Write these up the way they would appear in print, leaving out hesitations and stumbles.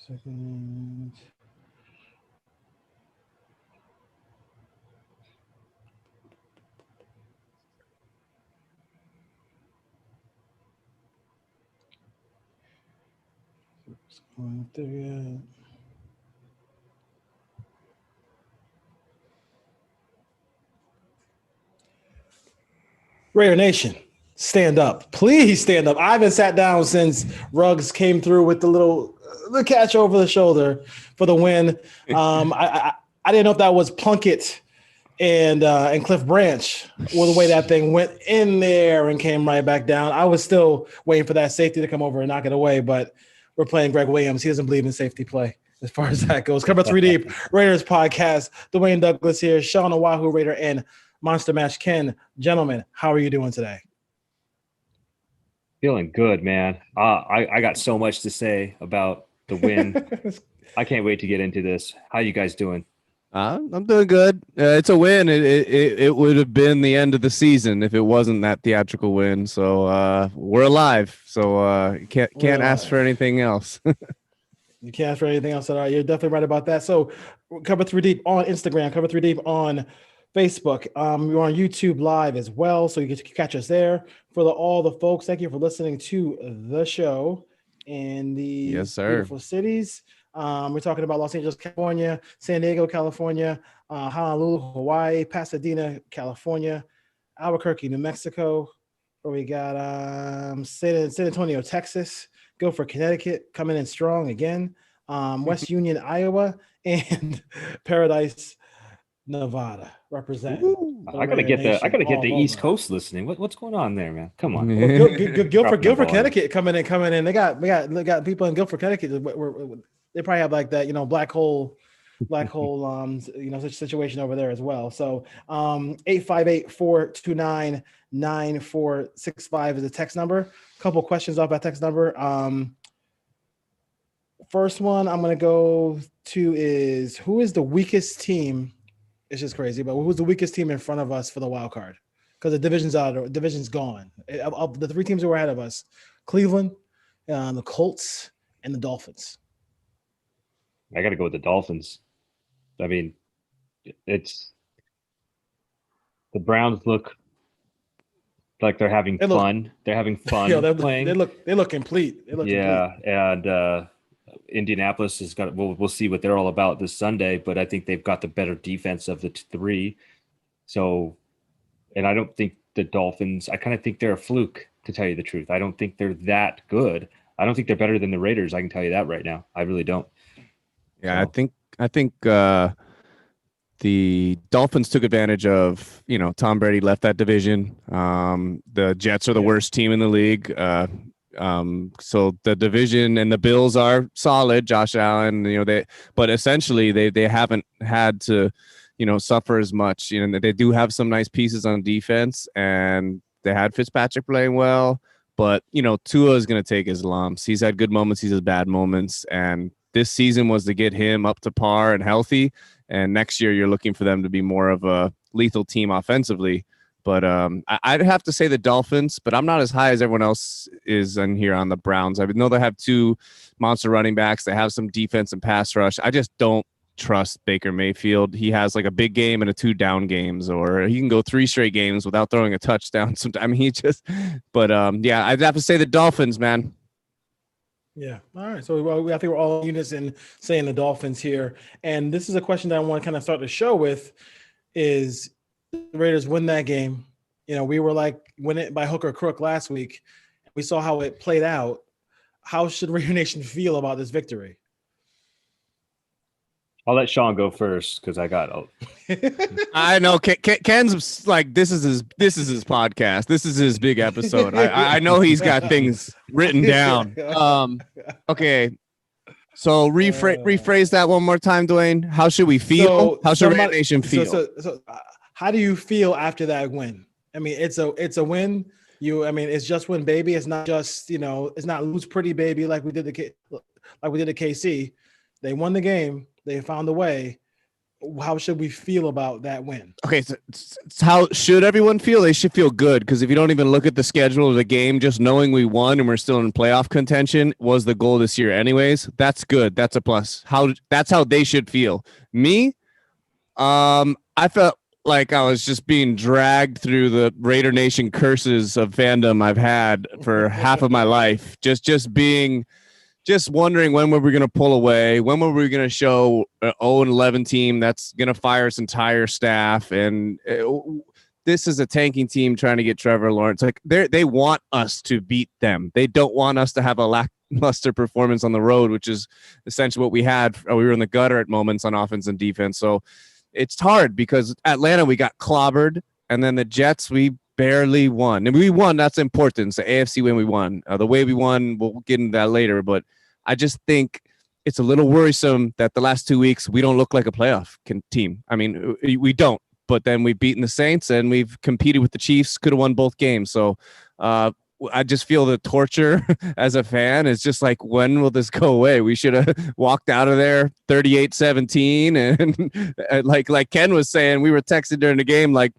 Second. Going through it. Raider Nation, stand up. Please stand up. I haven't sat down since Ruggs came through with the catch over the shoulder for the win. I didn't know if that was Plunkett and Cliff Branch, or the way that thing went in there and came right back down. I was still waiting for that safety to come over and knock it away, but we're playing Greg Williams. He doesn't believe in safety play as far as that goes. Cover 3 Deep, Raiders podcast. Dwayne Douglas here, Sean Oahu Raider, and Monster Mash Ken. Gentlemen, how are you doing today? Feeling good, man. I got so much to say about the win. I can't wait to get into this. How you guys doing? I'm doing good. It's a win. It would have been the end of the season if it wasn't that theatrical win. So we're alive. So can't ask for anything else. You can't ask for anything else. All right, you're definitely right about that. So Cover 3 Deep on Instagram, Cover 3 Deep on Facebook. We're on YouTube Live as well, so you can catch us there. For all the folks, thank you for listening to the show in the beautiful cities. We're talking about Los Angeles, California, San Diego, California, Honolulu, Hawaii, Pasadena, California, Albuquerque, New Mexico, where we got San Antonio, Texas, Guilford, Connecticut, coming in strong again, West Union, Iowa, and Paradise, Nevada, representing. I gotta get the East Coast listening. What's going on there, man? Come on. Well, Guilford, Connecticut coming in. They got people in Guilford, Connecticut. They probably have like that, black hole, situation over there as well. So 858-429-9465 is the text number. A couple questions off that text number. First one I'm going to go to is, who is the weakest team? It's just crazy, but who's the weakest team in front of us for the wild card? Because the division's gone. Of the 3 teams that were ahead of us, Cleveland, the Colts, and the Dolphins. I got to go with the Dolphins. I mean, the Browns look like they're having fun. They're having fun playing. They look complete. Complete. And Indianapolis has got. We'll see what they're all about this Sunday, but I think they've got the better defense of the 3. So, and I don't think the Dolphins. I kind of think they're a fluke, to tell you the truth. I don't think they're that good. I don't think they're better than the Raiders. I can tell you that right now. I really don't. Yeah, so. I think the Dolphins took advantage of, Tom Brady left that division. The Jets are the worst team in the league. So the division and the Bills are solid. Josh Allen, but essentially they haven't had to, suffer as much. They do have some nice pieces on defense, and they had Fitzpatrick playing well. But Tua is going to take his lumps. He's had good moments. He's had bad moments, and this season was to get him up to par and healthy. And next year, you're looking for them to be more of a lethal team offensively. But I'd have to say the Dolphins, but I'm not as high as everyone else is in here on the Browns. I know they have 2 monster running backs. They have some defense and pass rush. I just don't trust Baker Mayfield. He has like a big game and a 2 down games, or he can go 3 straight games without throwing a touchdown. Sometimes yeah, I'd have to say the Dolphins, man. Yeah. All right. So I think we're all units in saying the Dolphins here. And this is a question that I want to kind of start the show with is, the Raiders win that game. We were like, win it by hook or crook last week. We saw how it played out. How should Raider Nation feel about this victory? I'll let Sean go first because I got. I know Ken's like, this is his podcast. This is his big episode. I know he's got things written down. Okay. So rephrase that one more time, Dwayne. How should we feel? How should Raider Nation feel? So how do you feel after that win? I mean, it's a win. It's just win, baby. It's not just, it's not lose pretty, baby, like we did at KC. They won the game. They found a way. how should we feel about that win? Okay, so how should everyone feel? They should feel good, because if you don't even look at the schedule of the game, just knowing we won and we're still in playoff contention was the goal this year anyways. That's good. That's a plus. That's how they should feel. Me, I felt like I was just being dragged through the Raider Nation curses of fandom I've had for half of my life. Just wondering, when were we going to pull away? When were we going to show an 0-11 team that's going to fire its entire staff? And this is a tanking team trying to get Trevor Lawrence. Like, they want us to beat them. They don't want us to have a lackluster performance on the road, which is essentially what we had. We were in the gutter at moments on offense and defense. So it's hard, because Atlanta, we got clobbered, and then the Jets, we barely won. And we won. That's important. It's the AFC win. We won. The way we won, we'll get into that later. But I just think it's a little worrisome that the last 2 weeks we don't look like a playoff team. I mean, we don't. But then we've beaten the Saints and we've competed with the Chiefs. Could have won both games. So I just feel the torture as a fan. Is just like, when will this go away? We should have walked out of there 38-17. And like Ken was saying, we were texting during the game, like,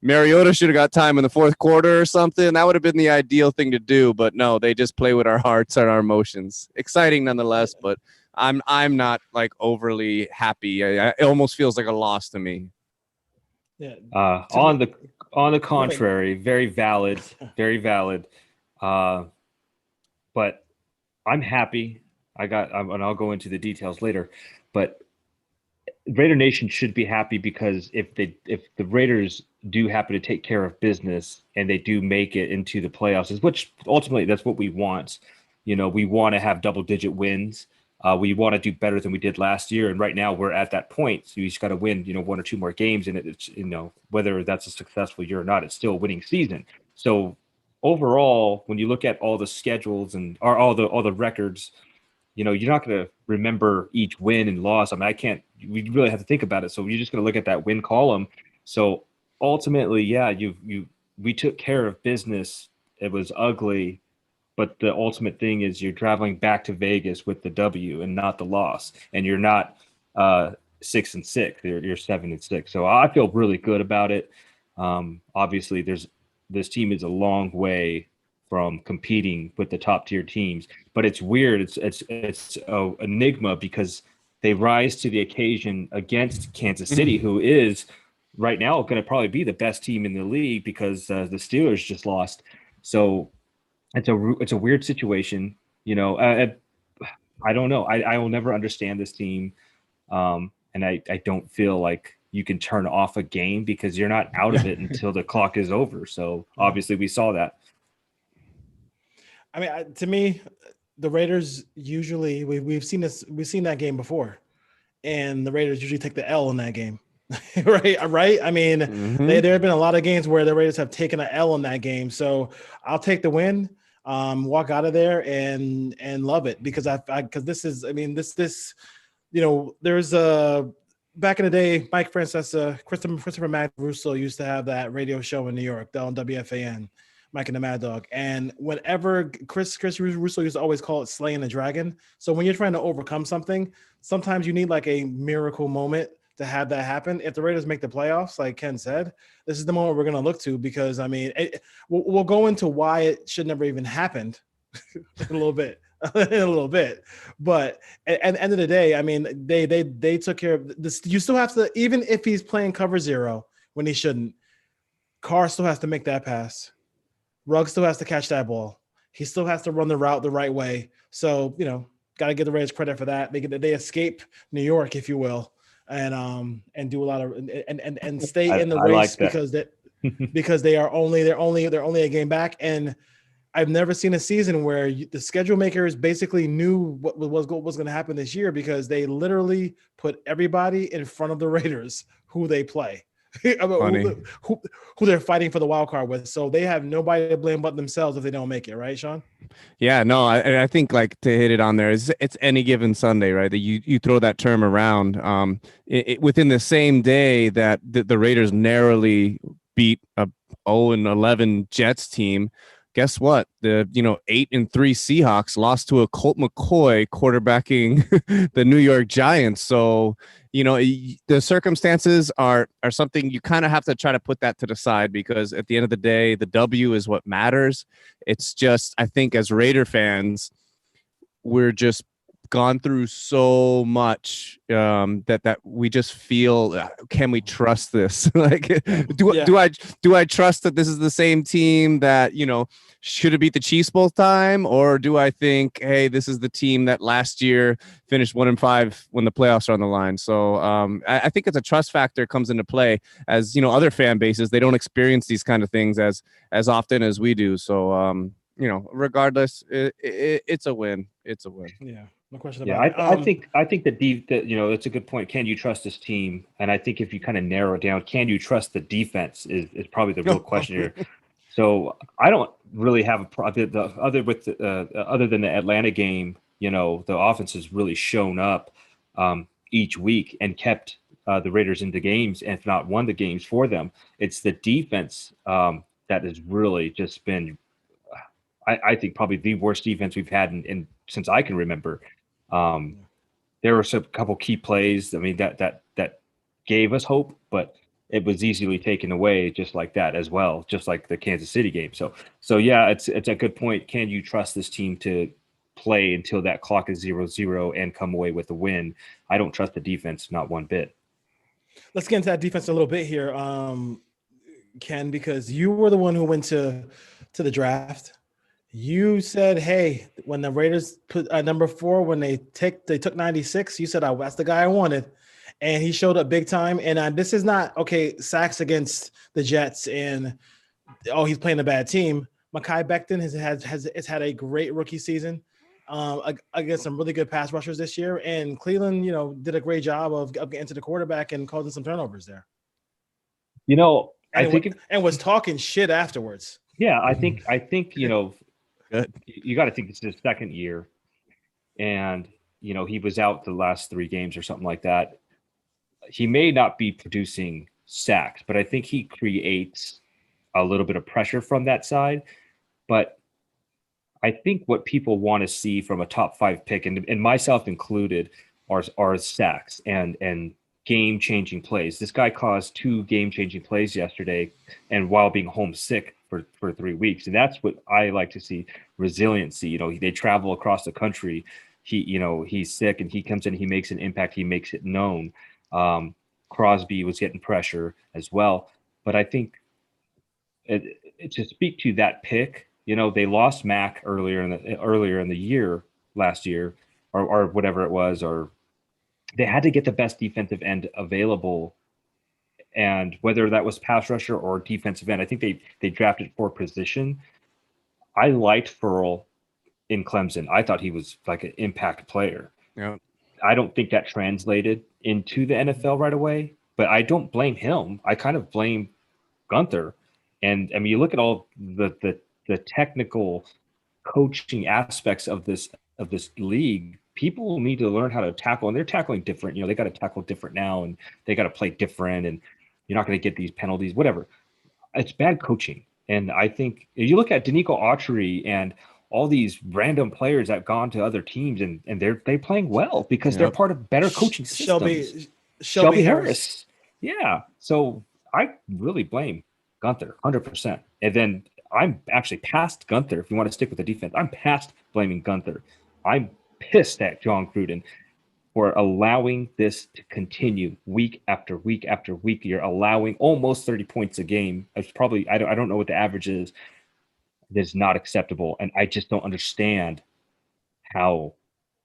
Mariota should have got time in the fourth quarter or something. That would have been the ideal thing to do, but no, they just play with our hearts and our emotions. Exciting nonetheless, but I'm not like overly happy. It almost feels like a loss to me. Yeah. On the contrary, very valid, very valid. But I'm happy. and I'll go into the details later, but Raider Nation should be happy, because if the Raiders do happen to take care of business and they do make it into the playoffs, which ultimately that's what we want. We want to have double-digit wins. We want to do better than we did last year, and right now we're at that point. So you just got to win, 1 or 2 more games, and it's whether that's a successful year or not, it's still a winning season. So overall, when you look at all the schedules and all the records, you're not going to remember each win and loss. I mean, we really have to think about it. So you're just going to look at that win column. So ultimately, yeah, we took care of business. It was ugly, but the ultimate thing is you're traveling back to Vegas with the W and not the loss. And you're not 6-6. You're 7-6. So I feel really good about it. Obviously, this team is a long way from competing with the top tier teams, but it's weird. It's an enigma, because they rise to the occasion against Kansas City, who is right now going to probably be the best team in the league, because the Steelers just lost. So it's a weird situation. I don't know. I will never understand this team, and I don't feel like you can turn off a game, because you're not out of it until the clock is over. So obviously we saw that. I mean, to me, the Raiders usually we've seen that game before, and the Raiders usually take the L in that game, right? I mean, there have been a lot of games where the Raiders have taken an L in that game. So I'll take the win, walk out of there and love it, because because this is, I mean, this there's back in the day, Mike Francesa, Christopher Matt Russo used to have that radio show in New York, on WFAN. Mike and the Mad Dog. And whenever Chris Russo used to always call it slaying the dragon. So when you're trying to overcome something, sometimes you need like a miracle moment to have that happen. If the Raiders make the playoffs, like Ken said, this is the moment we're going to look to, because I mean, we'll go into why it should never even happened in a little bit. But at the end of the day, I mean, they took care of this. You still have to, even if he's playing cover 0 when he shouldn't, Carr still has to make that pass. Ruggs still has to catch that ball. He still has to run the route the right way. So, got to give the Raiders credit for that. They escape New York, if you will, and do a lot of and stay in the race, like because they're only a game back. And I've never seen a season where the schedule makers basically knew what was going to happen this year, because they literally put everybody in front of the Raiders who they play. who they're fighting for the wild card with. So they have nobody to blame but themselves if they don't make it, right, Sean? Yeah, no, I think, like, to hit it on there, it's any given Sunday, right? That you throw that term around. Within the same day that the Raiders narrowly beat a 0-11 Jets team, guess what? The 8-3 Seahawks lost to a Colt McCoy quarterbacking the New York Giants. So, the circumstances are something you kind of have to try to put that to the side, because at the end of the day, the W is what matters. It's just, I think as Raider fans, we're just gone through so much that we just feel, can we trust this? Like, do I trust that this is the same team that should have beat the Chiefs both time, or do I think, hey, this is the team that last year finished 1-5 when the playoffs are on the line? So I think it's a trust factor comes into play, as other fan bases, they don't experience these kind of things as often as we do. So regardless, it's a win. It's a win. Yeah. No question Yeah, about it. I think that it's a good point. Can you trust this team? And I think if you kind of narrow it down, can you trust the defense is probably the real question here. So I don't really have a problem other than the Atlanta game. The offense has really shown up each week and kept the Raiders into games, and if not won the games for them. It's the defense that has really just been, I think, probably the worst defense we've had in since I can remember. There were a couple key plays. I mean, that gave us hope, but it was easily taken away just like that as well, just like the Kansas City game. So yeah, it's a good point. Can you trust this team to play until that clock is 0-0 and come away with a win? I don't trust the defense, not one bit. Let's get into that defense a little bit here, Ken, because you were the one who went to the draft. You said, hey, when the Raiders put number 4, when they took 96, you said, that's the guy I wanted. And he showed up big time. And this is not, sacks against the Jets and, he's playing a bad team. Mekhi Becton has had a great rookie season against some really good pass rushers this year. And Cleveland, did a great job of getting to the quarterback and causing some turnovers there. And was talking shit afterwards. Yeah, I think you got to think it's his second year, and he was out the last 3 games or something like that. He may not be producing sacks, but I think he creates a little bit of pressure from that side. But I think what people want to see from a top 5 pick, and myself included, are sacks and game-changing plays. This guy caused 2 game-changing plays yesterday, and while being homesick for 3 weeks. And that's what I like to see, resiliency. They travel across the country. He's sick and he comes in, he makes an impact, he makes it known. Crosby was getting pressure as well. But I think to speak to that pick, they lost Mac earlier in the year, last year, or whatever it was, or they had to get the best defensive end available. And whether that was pass rusher or defensive end, I think they drafted for position. I liked Ferrell in Clemson. I thought he was like an impact player. Yeah. I don't think that translated into the NFL right away, but I don't blame him. I kind of blame Gunther. And I mean, you look at all the technical coaching aspects of this league. People need to learn how to tackle, and they're tackling different. They got to tackle different now, and they got to play different, and you're not going to get these penalties, whatever. It's bad coaching. And I think if you look at Danico Autry and all these random players that have gone to other teams, and they're playing well because they're part of better coaching systems. Shelby Harris. Yeah. So I really blame Gunther 100%. And then I'm actually past Gunther. If you want to stick with the defense, I'm past blaming Gunther. I'm pissed at John Gruden for allowing this to continue week after week after week. You're allowing almost 30 points a game. It's probably, I don't know what the average is. That's not acceptable. And I just don't understand how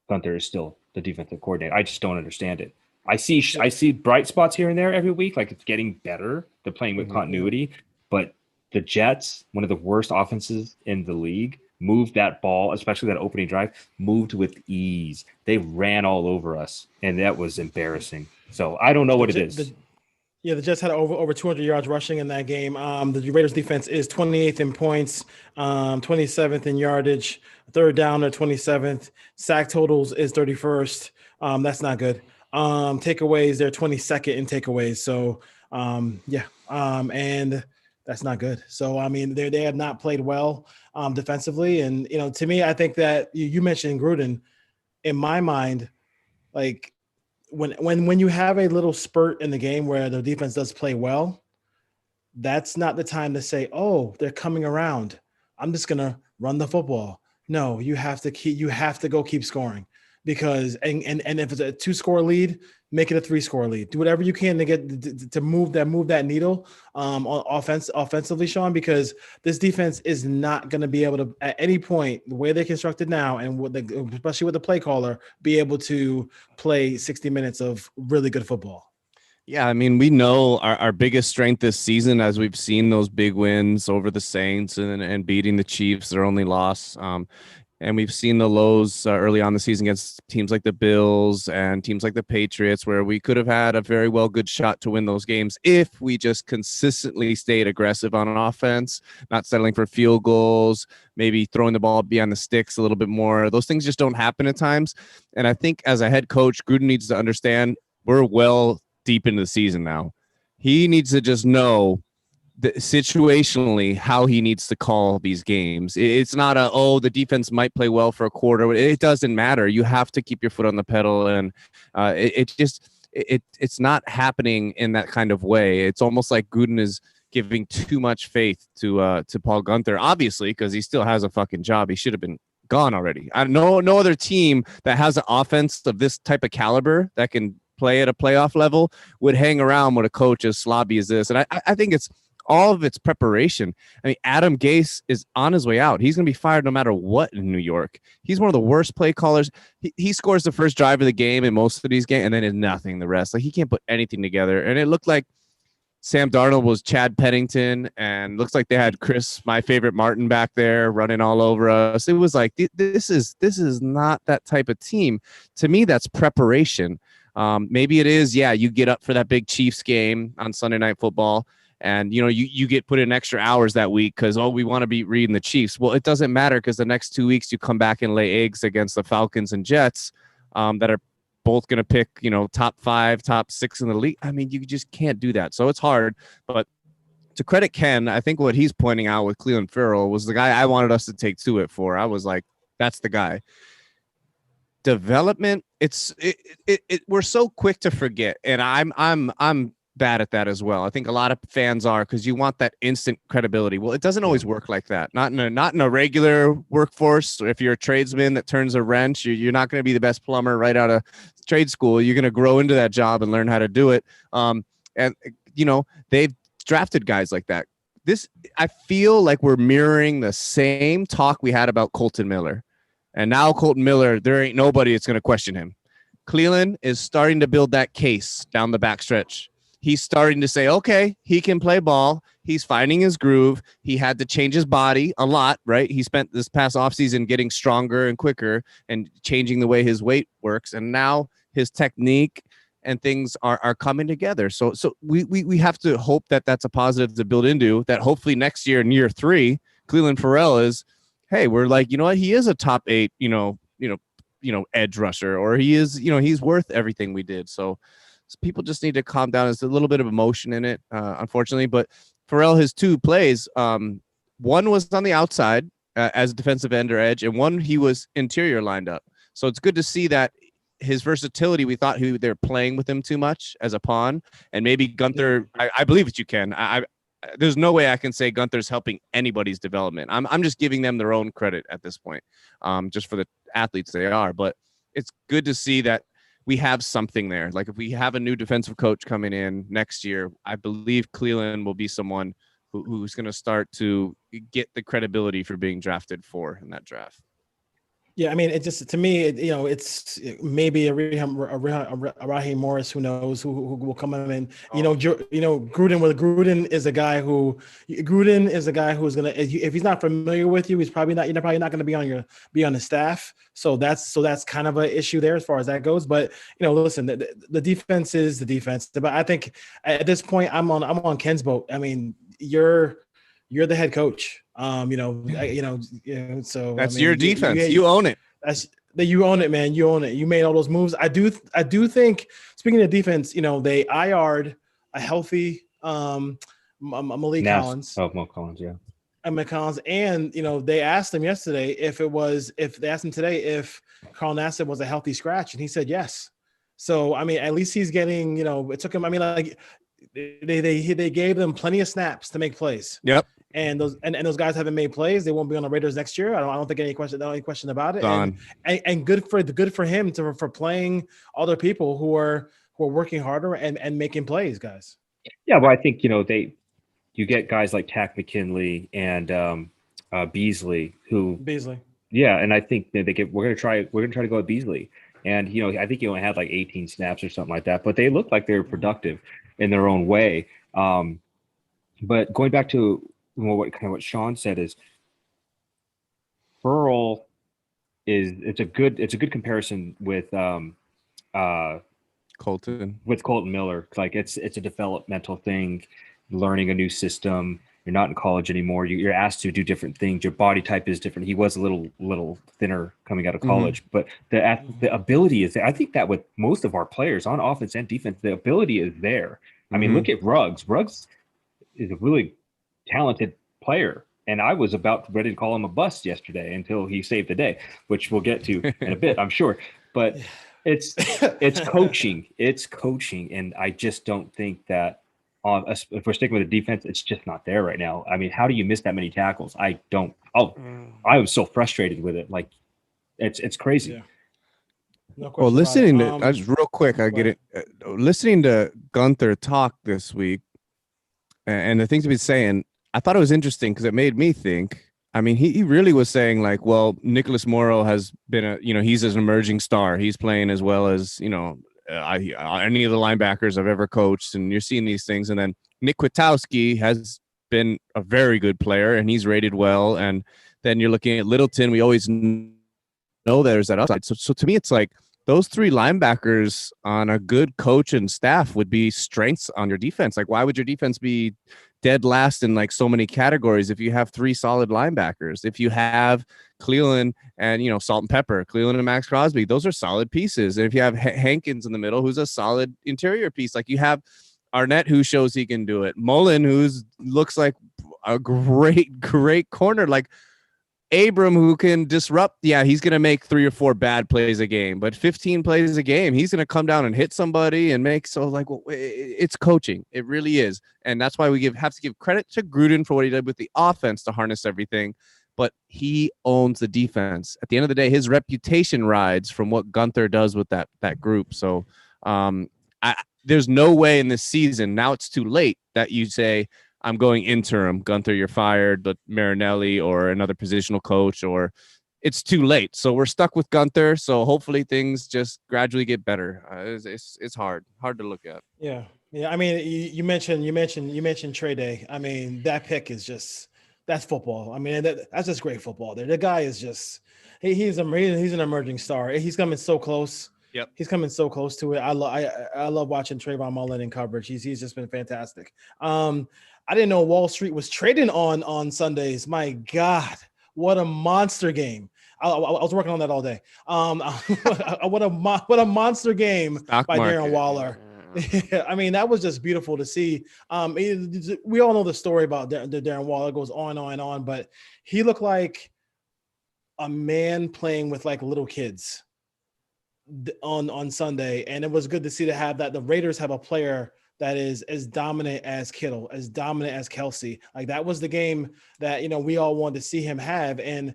Gunther is still the defensive coordinator. I just don't understand it. I see bright spots here and there every week. Like, it's getting better. They're playing with continuity, but the Jets, one of the worst offenses in the league, moved that ball, especially that opening drive, moved with ease. They ran all over us, and that was embarrassing. So I don't know what it is. The Jets had over 200 yards rushing in that game. The Raiders defense is 28th in points, 27th in yardage, third down at 27th. Sack totals is 31st. That's not good. Takeaways, they're 22nd in takeaways. So, and That's not good. So, I mean, they have not played well defensively. And, to me, I think that you mentioned Gruden. In my mind, like when you have a little spurt in the game where the defense does play well, that's not the time to say, oh, they're coming around, I'm just going to run the football. No, you have to go keep scoring, because and if it's a 2-score lead, make it a 3-score lead. Do whatever you can to get to move that needle offensively, Sean, because this defense is not going to be able to, at any point, the way they're constructed now, and especially with the play caller, be able to play 60 minutes of really good football. Yeah, I mean, we know our biggest strength this season, as we've seen those big wins over the Saints and beating the Chiefs, their only loss. And we've seen the lows early on the season against teams like the Bills and teams like the Patriots, where we could have had a very good shot to win those games if we just consistently stayed aggressive on an offense, not settling for field goals, maybe throwing the ball beyond the sticks a little bit more. Those things just don't happen at times. And I think as a head coach, Gruden needs to understand we're well deep into the season now. He needs to just know situationally how he needs to call these games. It's not the defense might play well for a quarter. It doesn't matter. You have to keep your foot on the pedal, and it's not happening in that kind of way. It's almost like Gruden is giving too much faith to Paul Guenther, obviously, because he still has a fucking job. He should have been gone already. I know no other team that has an offense of this type of caliber that can play at a playoff level would hang around with a coach as slobby as this. And I think it's all of its preparation. I mean, Adam Gase is on his way out. He's going to be fired no matter what in New York. He's one of the worst play callers. He scores the first drive of the game in most of these games, and then is nothing the rest. Like, he can't put anything together. And it looked like Sam Darnold was Chad Pennington, and looks like they had Chris, my favorite Martin, back there running all over us. It was like, this is not that type of team. To me, that's preparation. Maybe it is. Yeah, you get up for that big Chiefs game on Sunday Night Football, and you get put in extra hours that week because we want to be reading the Chiefs. Well, it doesn't matter, because the next 2 weeks you come back and lay eggs against the Falcons and Jets that are both going to pick top 5, top 6 in the league. I mean, you just can't do that. So it's hard. But to credit Ken, I think what he's pointing out with Clelin Ferrell was the guy I wanted us to take to it for. I was like, that's the guy. Development, we're so quick to forget, and I'm bad at that as well. I think a lot of fans are, because you want that instant credibility. Well, it doesn't always work like that. Not in a regular workforce. If you're a tradesman that turns a wrench, you're not going to be the best plumber right out of trade school. You're going to grow into that job and learn how to do it. And they've drafted guys like that. I feel like we're mirroring the same talk we had about Colton Miller. And now Colton Miller, there ain't nobody that's going to question him. Cleveland is starting to build that case down the backstretch. He's starting to say, okay, he can play ball. He's finding his groove. He had to change his body a lot, right? He spent this past offseason getting stronger and quicker and changing the way his weight works. And now his technique and things are coming together. So we have to hope that that's a positive to build into, that hopefully next year in year 3, Clelin Ferrell is, hey, we're like, you know what? He is a top 8, edge rusher, or he is, he's worth everything we did. So people just need to calm down. There's a little bit of emotion in it, unfortunately. But Ferrell, his 2 plays, one was on the outside as a defensive end or edge, and one he was interior lined up. So it's good to see that his versatility. We thought they're playing with him too much as a pawn, and maybe Guenther. I believe that you can. There's no way I can say Gunther's helping anybody's development. I'm just giving them their own credit at this point, just for the athletes they are. But it's good to see that we have something there. Like, if we have a new defensive coach coming in next year, I believe Cleveland will be someone who's going to start to get the credibility for being drafted for in that draft. Yeah, I mean, it just, to me, it's maybe a Raheem Morris, who knows, who will come in. Gruden is a guy who's gonna, if he's not familiar with you, he's probably not going to be on the staff. So that's kind of an issue there as far as that goes. But listen, the defense is the defense. But I think at this point, I'm on Ken's boat. I mean, you're the head coach. So that's your defense. You own it. You own it, man. You own it. You made all those moves. I do think, speaking of defense, they IR'd a healthy Malik Nas. Collins. Oh, Mo Collins, yeah. And McCollins, and they asked him yesterday if they asked him today if Carl Nassib was a healthy scratch, and he said yes. So I mean, at least he's getting, it took him. I mean, like they gave them plenty of snaps to make plays. Yep. And those guys haven't made plays. They won't be on the Raiders next year. I don't think any question about it. And good for him for playing other people who are working harder and making plays, guys. Yeah, well, I think you get guys like Tack McKinley and Beasley yeah, and I think we're gonna try to go with Beasley, and I think he only had like 18 snaps or something like that, but they looked like they were productive in their own way. But going back to what Sean said is Burrell it's a good comparison with Colton Miller. Like it's a developmental thing, learning a new system. You're not in college anymore. You're asked to do different things. Your body type is different. He was a little thinner coming out of college, but the ability is there. I think that with most of our players on offense and defense, the ability is there. I mean, look at Ruggs. Ruggs is a really talented player, and I was about ready to call him a bust yesterday until he saved the day, which we'll get to in a bit, I'm sure. But it's coaching. It's coaching, and I just don't think that if we're sticking with the defense, it's just not there right now. I mean, how do you miss that many tackles? I was so frustrated with it. Like, it's crazy. Yeah. No well, listening to just real quick, I get it. Listening to Gunther talk this week, and the things he's saying, I thought it was interesting because it made me think. I mean, he really was saying like, well, Nicholas Morrow has been he's an emerging star. He's playing as well as any of the linebackers I've ever coached, and you're seeing these things. And then Nick Kwiatkowski has been a very good player, and he's rated well. And then you're looking at Littleton. We always know there's that upside. So to me, it's like those three linebackers on a good coach and staff would be strengths on your defense. Like, why would your defense be dead last in like so many categories if you have three solid linebackers? If you have Cleveland and Salt and Pepper, Cleveland and Max Crosby, those are solid pieces. And if you have Hankins in the middle, who's a solid interior piece, like you have Arnett, who shows he can do it, Mullen, who's looks like a great corner, like Abram, who can disrupt. Yeah, he's going to make 3 or 4 bad plays a game, but 15 plays a game, he's going to come down and hit somebody and make. So like, it's coaching. It really is. And that's why we have to give credit to Gruden for what he did with the offense to harness everything. But he owns the defense. At the end of the day, his reputation rides from what Gunther does with that group. So there's no way in this season, now it's too late, that you say, I'm going interim. Gunther, you're fired, but Marinelli or another positional coach, or it's too late. So we're stuck with Gunther. So hopefully things just gradually get better. It's hard to look at. Yeah. I mean, you mentioned Trey Day. I mean, that pick is just, that's football. I mean, that's just great football there. The guy is just, he's an emerging star. He's coming so close. Yep. He's coming so close to it. I love watching Trayvon Mullen in coverage. He's just been fantastic. I didn't know Wall Street was trading on Sundays. My God, what a monster game. I was working on that all day. What a monster game Stock by market. Darren Waller. I mean, that was just beautiful to see. We all know the story about Darren Waller. It goes on and on, but he looked like a man playing with like little kids on Sunday. And it was good to see that the Raiders have a player that is as dominant as Kittle, as dominant as Kelsey. Like, that was the game that, we all wanted to see him have. And,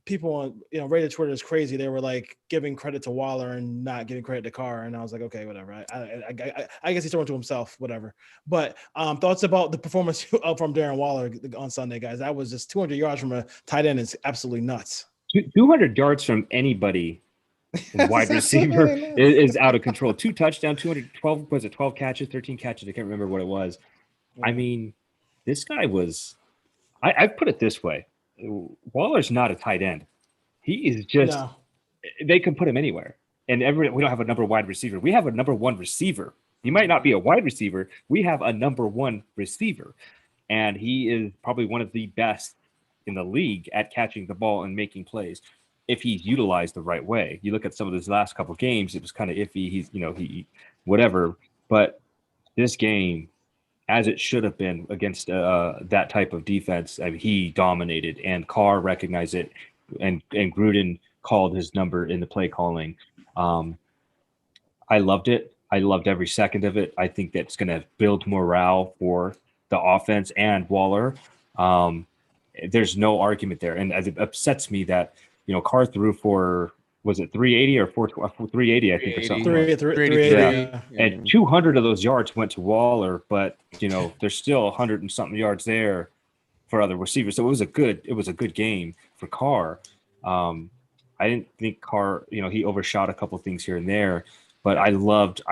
people on, Raider Twitter is crazy. They were like giving credit to Waller and not giving credit to Carr. And I was like, okay, whatever. I guess he's throwing to himself, whatever. But thoughts about the performance from Darren Waller on Sunday, guys? That was just 200 yards from a tight end is absolutely nuts. 200 yards from anybody wide receiver is out of control. 2 touchdowns, 12 catches, 13 catches. I can't remember what it was. Yeah. I mean, this guy was, I put it this way. Waller's not a tight end. He is just, they can put him anywhere. And we don't have a number wide receiver. We have a number 1 receiver. He might not be a wide receiver. We have a number 1 receiver. And he is probably one of the best in the league at catching the ball and making plays, if he's utilized the right way. You look at some of his last couple of games, it was kind of iffy. He's, he whatever. But this game, as it should have been against that type of defense. I mean, he dominated, and Carr recognized it, and Gruden called his number in the play calling. I loved it. I loved every second of it. I think that's going to build morale for the offense and Waller. There's no argument there, and it upsets me that Carr threw for, was it 380 or 380? I think or something. 380. Yeah. And 200 of those yards went to Waller, but there's still 100 and something yards there for other receivers. So it was a good game for Carr. I didn't think Carr, he overshot a couple of things here and there, but I loved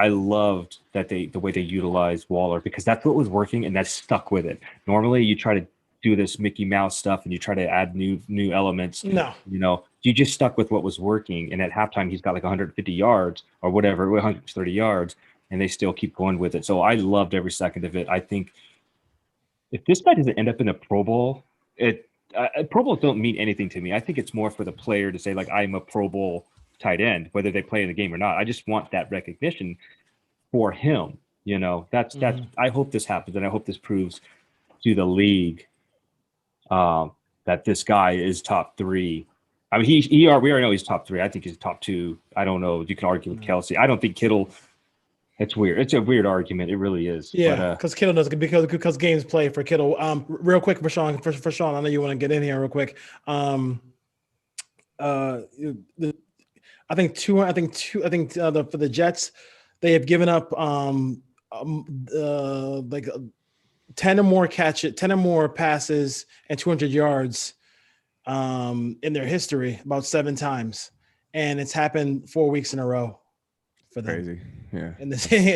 that the way they utilized Waller, because that's what was working and that's stuck with it. Normally you try to do this Mickey Mouse stuff and you try to add new elements. No, you just stuck with what was working. And at halftime, he's got like 150 yards or whatever, 130 yards, and they still keep going with it. So I loved every second of it. I think if this guy doesn't end up in a Pro Bowl, Pro Bowls don't mean anything to me. I think it's more for the player to say, like, I'm a Pro Bowl tight end, whether they play in the game or not. I just want that recognition for him. That's I hope this happens, and I hope this proves to the league that this guy is top 3. I mean, we already know he's top 3. I think he's top 2. I don't know. You can argue with Kelsey. I don't think Kittle. It's weird. It's a weird argument. It really is. Yeah, because Kittle does, because games play for Kittle. Real quick for Sean. For Sean, I know you want to get in here real quick. I think for the Jets, they have given up like 10 or more catches, 10 or more passes and 200 yards in their history, about 7 times, and it's happened 4 weeks in a row for them. Crazy, yeah. In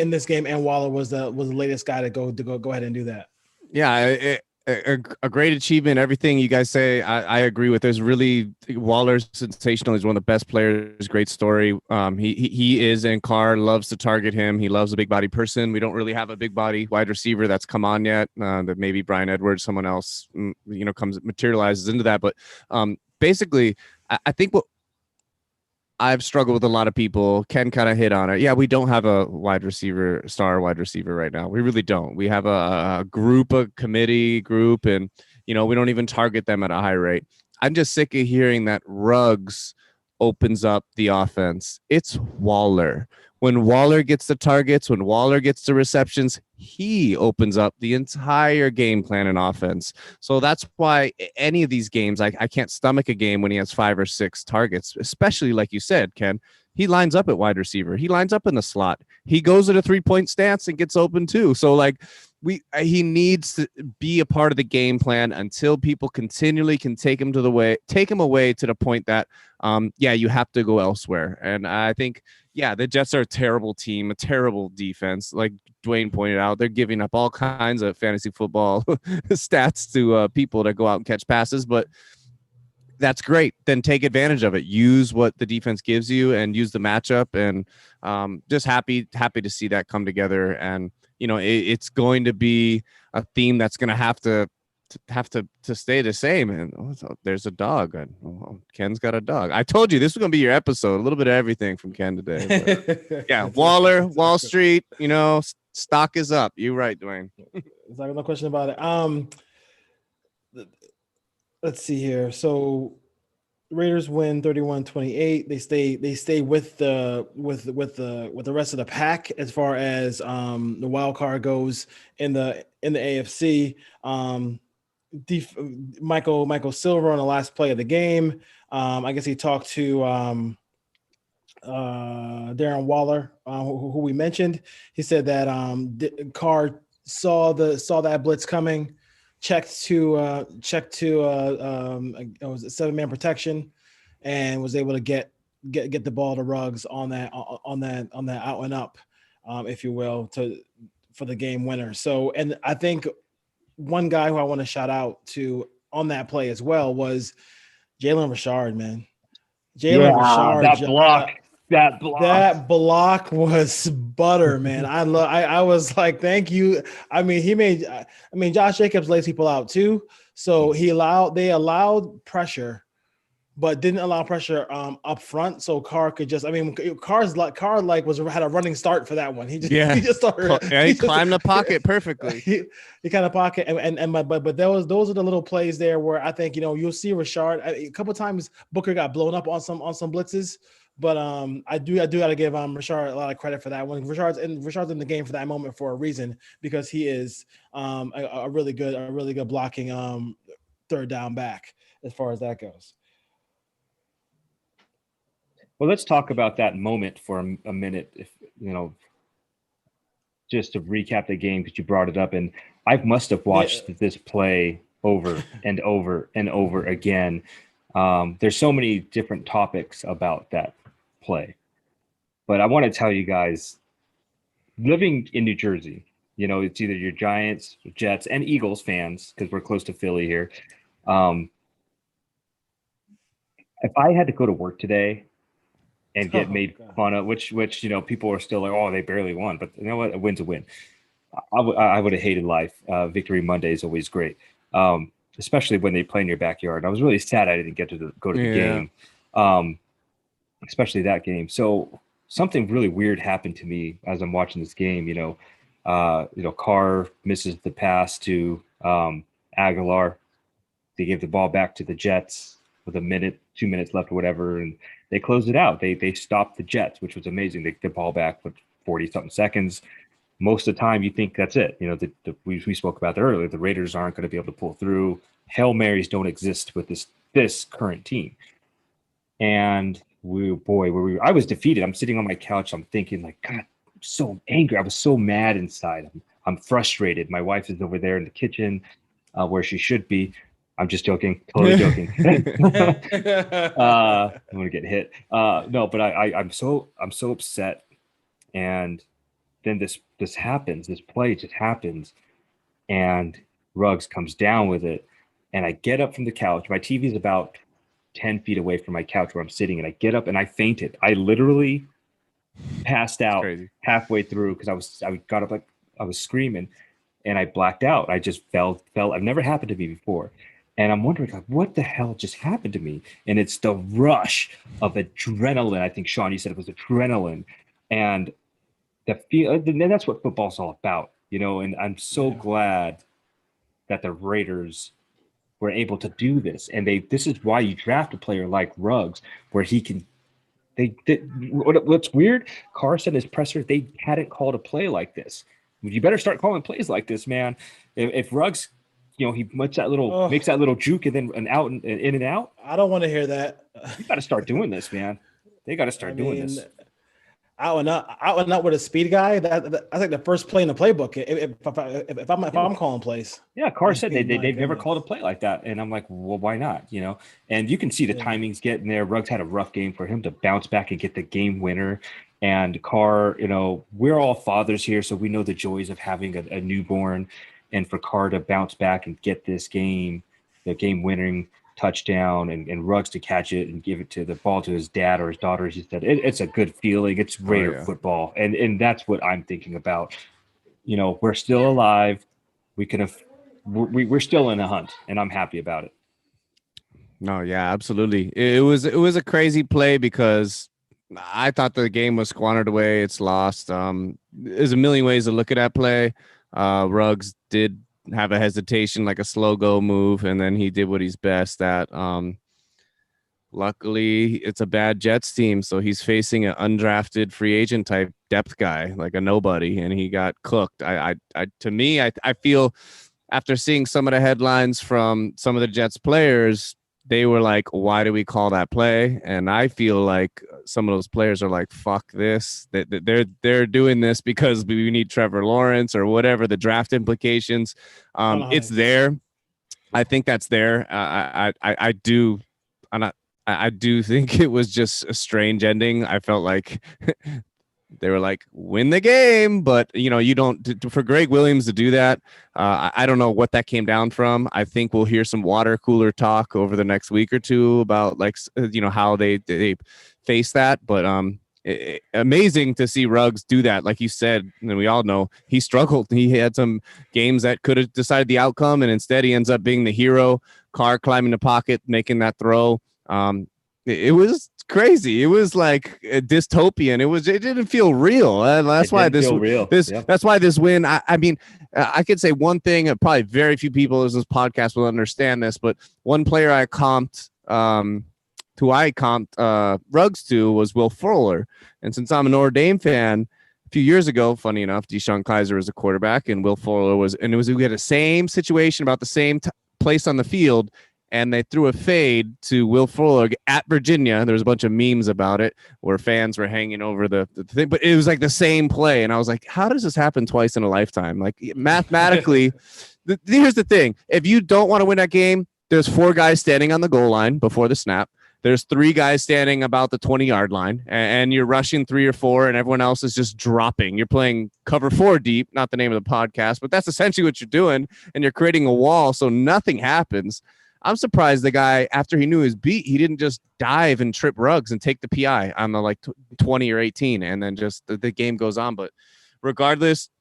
this game, and Waller was the latest guy to go ahead and do that. Yeah, a great achievement. Everything you guys say, I agree with. There's really, Waller's sensational. He's one of the best players. Great story. He is, and Carr loves to target him. He loves a big body person. We don't really have a big body wide receiver that's come on yet. That maybe Brian Edwards, someone else, materializes into that. But basically, I think what I've struggled with a lot of people. Ken kind of hit on it. Yeah, we don't have a star wide receiver right now. We really don't. We have a committee group, and we don't even target them at a high rate. I'm just sick of hearing that Ruggs opens up the offense. It's Waller. When Waller gets the targets, when Waller gets the receptions, he opens up the entire game plan and offense. So that's why any of these games, I can't stomach a game when he has 5 or 6 targets, especially like you said, Ken. He lines up at wide receiver. He lines up in the slot. He goes at a 3-point stance and gets open too. So he needs to be a part of the game plan until people continually can take him away to the point that, you have to go elsewhere. And I think, the Jets are a terrible team, a terrible defense. Like Dwayne pointed out, they're giving up all kinds of fantasy football stats to people that go out and catch passes, but that's great. Then take advantage of it. Use what the defense gives you and use the matchup. And just happy to see that come together. And, it's going to be a theme that's going to have to stay the same. And there's a dog. Ken's got a dog. I told you this was going to be your episode. A little bit of everything from Ken today. But, yeah, Waller, Wall Street, stock is up. You're right, Dwayne. There's no question about it. Let's see here. So Raiders win 31-28. They stay with the rest of the pack as far as the wild card goes in the AFC. Michael Silver on the last play of the game. I guess he talked to Darren Waller, who we mentioned. He said that Carr saw that blitz coming, checked to it was a 7-man protection, and was able to get the ball to Ruggs on that out and up, if you will, for the game winner. So, and I think one guy who I want to shout out to on that play as well was Jalen Richard, man. Richard, that block was butter, man. I was like, thank you. I mean, Josh Jacobs lays people out too. So they allowed pressure but didn't allow pressure up front, so Carr could just. I mean, Carr had a running start for that one. He just started. He climbed the pocket perfectly. He kind of pocket and but those are the little plays there where I think you'll see Rashard a couple times. Booker got blown up on some blitzes, but I do got to give Rashard a lot of credit for that one. Rashard's in the game for that moment for a reason, because he is a really good blocking third down back as far as that goes. Well, let's talk about that moment for a minute, if just to recap the game, because you brought it up, and I must have watched this play over and over and over again. There's so many different topics about that play, but I want to tell you guys, living in New Jersey, it's either your Giants, Jets, and Eagles fans, because we're close to Philly here. If I had to go to work today and get made fun of, which people are still like, oh, they barely won, but you know what, a win's a win. I would have hated life. Victory Monday is always great, especially when they play in your backyard. I was really sad I didn't get to go to the game, especially that game. So something really weird happened to me as I'm watching this game. Carr misses the pass to Aguilar. They gave the ball back to the Jets with 2 minutes left or whatever, and they closed it out. They stopped the Jets, which was amazing. They get the ball back with 40-something seconds. Most of the time, you think that's it. We spoke about that earlier. The Raiders aren't going to be able to pull through. Hail Marys don't exist with this current team. And I was defeated. I'm sitting on my couch. I'm thinking, like, God, I'm so angry. I was so mad inside. I'm frustrated. My wife is over there in the kitchen where she should be. I'm just joking. Totally joking. I'm gonna get hit. No, but I'm so upset. And then this happens. This play just happens, and Ruggs comes down with it. And I get up from the couch. My TV is about 10 feet away from my couch where I'm sitting, and I get up and I fainted. I literally passed out halfway through because I got up like I was screaming, and I blacked out. I just fell. I've never happened to me before. And I'm wondering, like, what the hell just happened to me? And it's the rush of adrenaline. I think, Sean, you said it was adrenaline. And and that's what football's all about, and I'm so glad that the Raiders were able to do this. And this is why you draft a player like Ruggs, where he can what's weird, Carr said in his presser, they hadn't called a play like this. You better start calling plays like this, man. If Ruggs, he makes that little juke and then an out and in and out. I don't want to hear that. You got to start doing this, man. They got to start doing this. Out and out with a speed guy. I think the first play in the playbook. If I'm calling plays. Yeah, Carr said they've never called a play like that, and I'm like, well, why not? And you can see the timings getting there. Ruggs had a rough game. For him to bounce back and get the game winner. And Carr, we're all fathers here, so we know the joys of having a newborn. And for Carr to bounce back and get this game, the game-winning touchdown, and Ruggs to catch it and give it to the ball to his dad or his daughter, he said, it's a good feeling. It's Raider football, and that's what I'm thinking about. We're still alive. We're still in a hunt, and I'm happy about it. No, yeah, absolutely. It was a crazy play because I thought the game was squandered away. It's lost. There's a million ways to look at that play. Ruggs did have a hesitation, like a slow go move, and then he did what he's best at. Luckily, it's a bad Jets team, so he's facing an undrafted free agent type depth guy, like a nobody, and he got cooked. I feel after seeing some of the headlines from some of the Jets players, they were like, why do we call that play? And I feel like some of those players are like, fuck this. They're doing this because we need Trevor Lawrence or whatever, the draft implications. It's there. I think that's there. I do think it was just a strange ending. I felt like they were like, win the game, but you don't, for Greg Williams to do that. I don't know what that came down from. I think we'll hear some water cooler talk over the next week or two about how they face that. But amazing to see Ruggs do that. Like you said, and we all know he struggled. He had some games that could have decided the outcome, and instead he ends up being the hero. Carr climbing the pocket, making that throw. It was crazy. It was like dystopian. It didn't feel real. That's why this feel real. That's why this win. I mean, I could say one thing. Probably very few people in this podcast will understand this, but one player I comped, Ruggs to was Will Fuller, and since I'm a Notre Dame fan, a few years ago, funny enough, Deshaun Kaiser was a quarterback, and Will Fuller was, and we had the same situation about the same place on the field. And they threw a fade to Will Fuller at Virginia. There was a bunch of memes about it where fans were hanging over the thing, but it was like the same play. And I was like, how does this happen twice in a lifetime? Like mathematically, here's the thing. If you don't want to win that game, there's 4 guys standing on the goal line before the snap. There's 3 guys standing about the 20-yard line, and you're rushing 3 or 4, and everyone else is just dropping. You're playing cover 4 deep, not the name of the podcast, but that's essentially what you're doing, and you're creating a wall so nothing happens. I'm surprised the guy, after he knew his beat, he didn't just dive and trip Ruggs and take the PI on the like 20 or 18, and then just the game goes on. But regardless,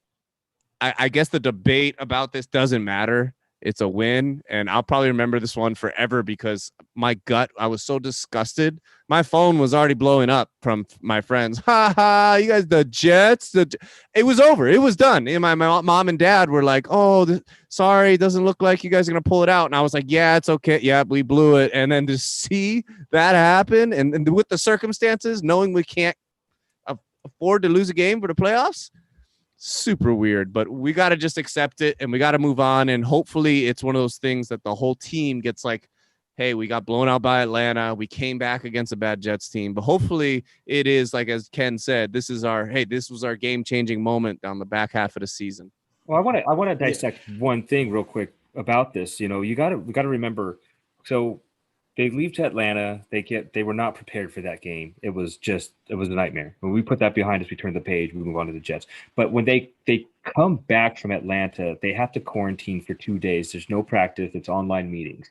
I guess the debate about this doesn't matter. It's a win, and I'll probably remember this one forever because my gut, I was so disgusted. My phone was already blowing up from my friends. Ha ha, you guys, the Jets. It was over. It was done. And my mom and dad were like, oh, sorry, it doesn't look like you guys are going to pull it out. And I was like, yeah, it's okay. Yeah, we blew it. And then to see that happen and with the circumstances, knowing we can't afford to lose a game for the playoffs, super weird, but we got to just accept it and we got to move on. And hopefully it's one of those things that the whole team gets like, hey, we got blown out by Atlanta. We came back against a bad Jets team, but hopefully it is like, as Ken said, this was our game-changing moment down the back half of the season. Well, I want to dissect one thing real quick about this. You know, we got to remember. So they leave to Atlanta. They were not prepared for that game. It was a nightmare. When we put that behind us, we turn the page, we move on to the Jets. But when they come back from Atlanta, they have to quarantine for 2 days. There's no practice. It's online meetings.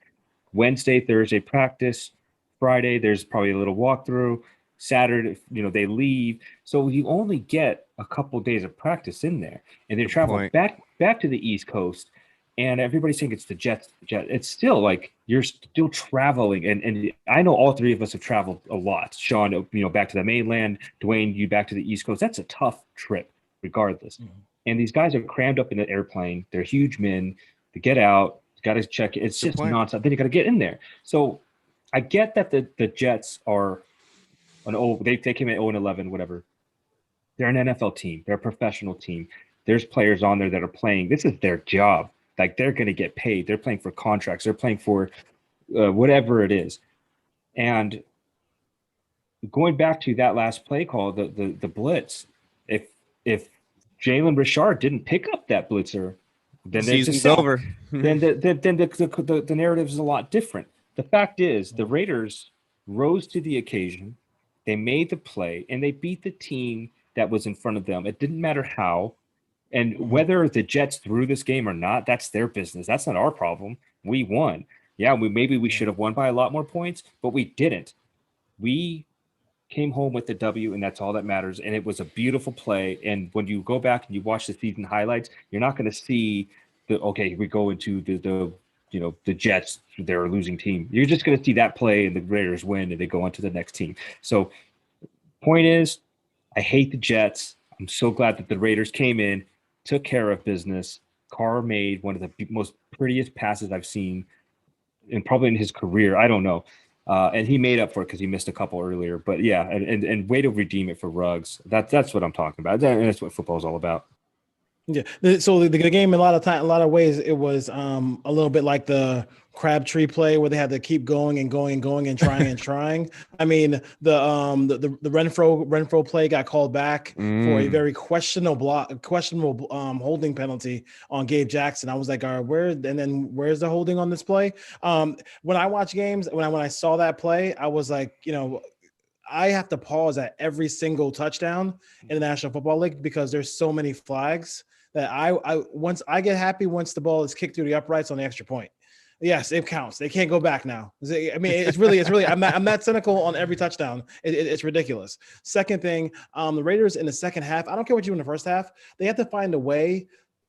Wednesday, Thursday practice. Friday, there's probably a little walkthrough. Saturday, they leave. So you only get a couple of days of practice in there. And they travel back to the East Coast. And everybody's saying it's the Jets. It's still like you're still traveling. And I know all 3 of us have traveled a lot. Sean, back to the mainland. Dwayne, you back to the East Coast. That's a tough trip regardless. Mm-hmm. And these guys are crammed up in the airplane. They're huge men. They get out. Got to check it. It's just nonstop. Then you got to get in there. So I get that the Jets are they came in 0-11, whatever. They're an NFL team. They're a professional team. There's players on there that are playing. This is their job. Like they're going to get paid. They're playing for contracts. They're playing for whatever it is. And going back to that last play call, the blitz, if Jalen Richard didn't pick up that blitzer, then season's over. then the narrative is a lot different. The fact is, the Raiders rose to the occasion. They made the play, and they beat the team that was in front of them. It didn't matter how. And whether the Jets threw this game or not, that's their business. That's not our problem. We won. Yeah, maybe we should have won by a lot more points, but we didn't. We came home with the W, and that's all that matters. And it was a beautiful play. And when you go back and you watch the season highlights, you're not going to see we go into the Jets, they're a losing team. You're just going to see that play and the Raiders win and they go on to the next team. So point is, I hate the Jets. I'm so glad that the Raiders came in, took care of business. Carr made one of the most prettiest passes I've seen and probably in his career. I don't know. And he made up for it because he missed a couple earlier. But yeah, and way to redeem it for Ruggs. That's what I'm talking about. And that's what football is all about. Yeah. So the game, a lot of ways, it was a little bit like the Crabtree play where they had to keep going and going and going and trying and trying. I mean, the Renfro play got called back for a very questionable holding penalty on Gabe Jackson. I was like, all right, where's the holding on this play? When I watch games, when I saw that play, I was like, I have to pause at every single touchdown in the National Football League because there's so many flags that I get happy once the ball is kicked through the uprights on the extra point. Yes, it counts. They can't go back now. I mean, it's really. I'm that cynical on every touchdown. It's ridiculous. Second thing, the Raiders in the second half. I don't care what you do in the first half. They have to find a way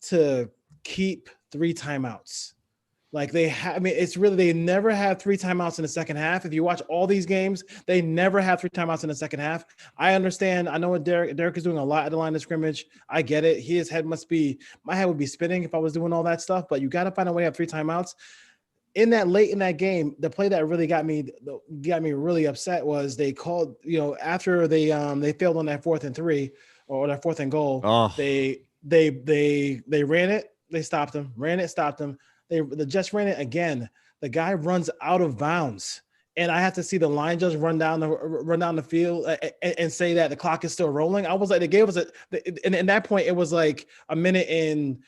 to keep 3 timeouts. Like I mean, it's really, they never have 3 timeouts in the second half. If you watch all these games, they never have 3 timeouts in the second half. I understand. I know what Derek is doing a lot at the line of scrimmage. I get it. My head would be spinning if I was doing all that stuff, but you got to find a way to have 3 timeouts. Late in that game, the play that really got me really upset was they called, after they failed on that 4th and 3 or that 4th and goal. Oh. They ran it. They stopped them. Ran it, stopped them. The Jets ran it again. The guy runs out of bounds, and I have to see the line judge run down the field and say that the clock is still rolling. I was like, they gave us and at that point it was like a minute and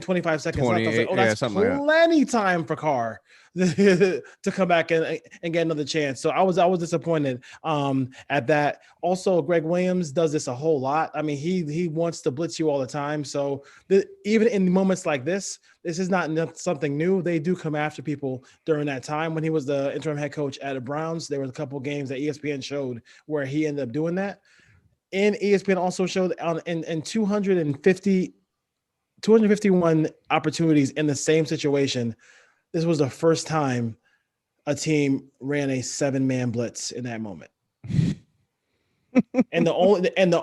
25 seconds left. I was like, oh, that's plenty time for Carr to come back and get another chance. So I was disappointed at that. Also, Greg Williams does this a whole lot. I mean, he wants to blitz you all the time. So even in moments like this is not something new. They do come after people during that time. When he was the interim head coach at the Browns, there was a couple of games that ESPN showed where he ended up doing that. And ESPN also showed in 251 opportunities in the same situation, this was the first time a team ran a 7-man blitz in that moment. And the only thing I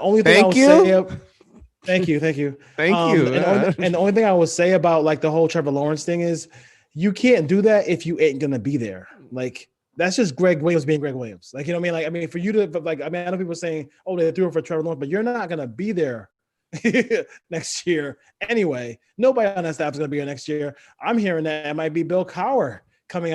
would say, thank you. And the only thing I would say about like the whole Trevor Lawrence thing is you can't do that if you ain't gonna be there. Like that's just Greg Williams being Greg Williams. Like, you know what I mean? Like, I mean, for you to like, I mean, I know people saying, oh, they threw it for Trevor Lawrence, but you're not gonna be there next year anyway. Nobody on that staff is gonna be here next year. I'm hearing that it might be Bill Cowher coming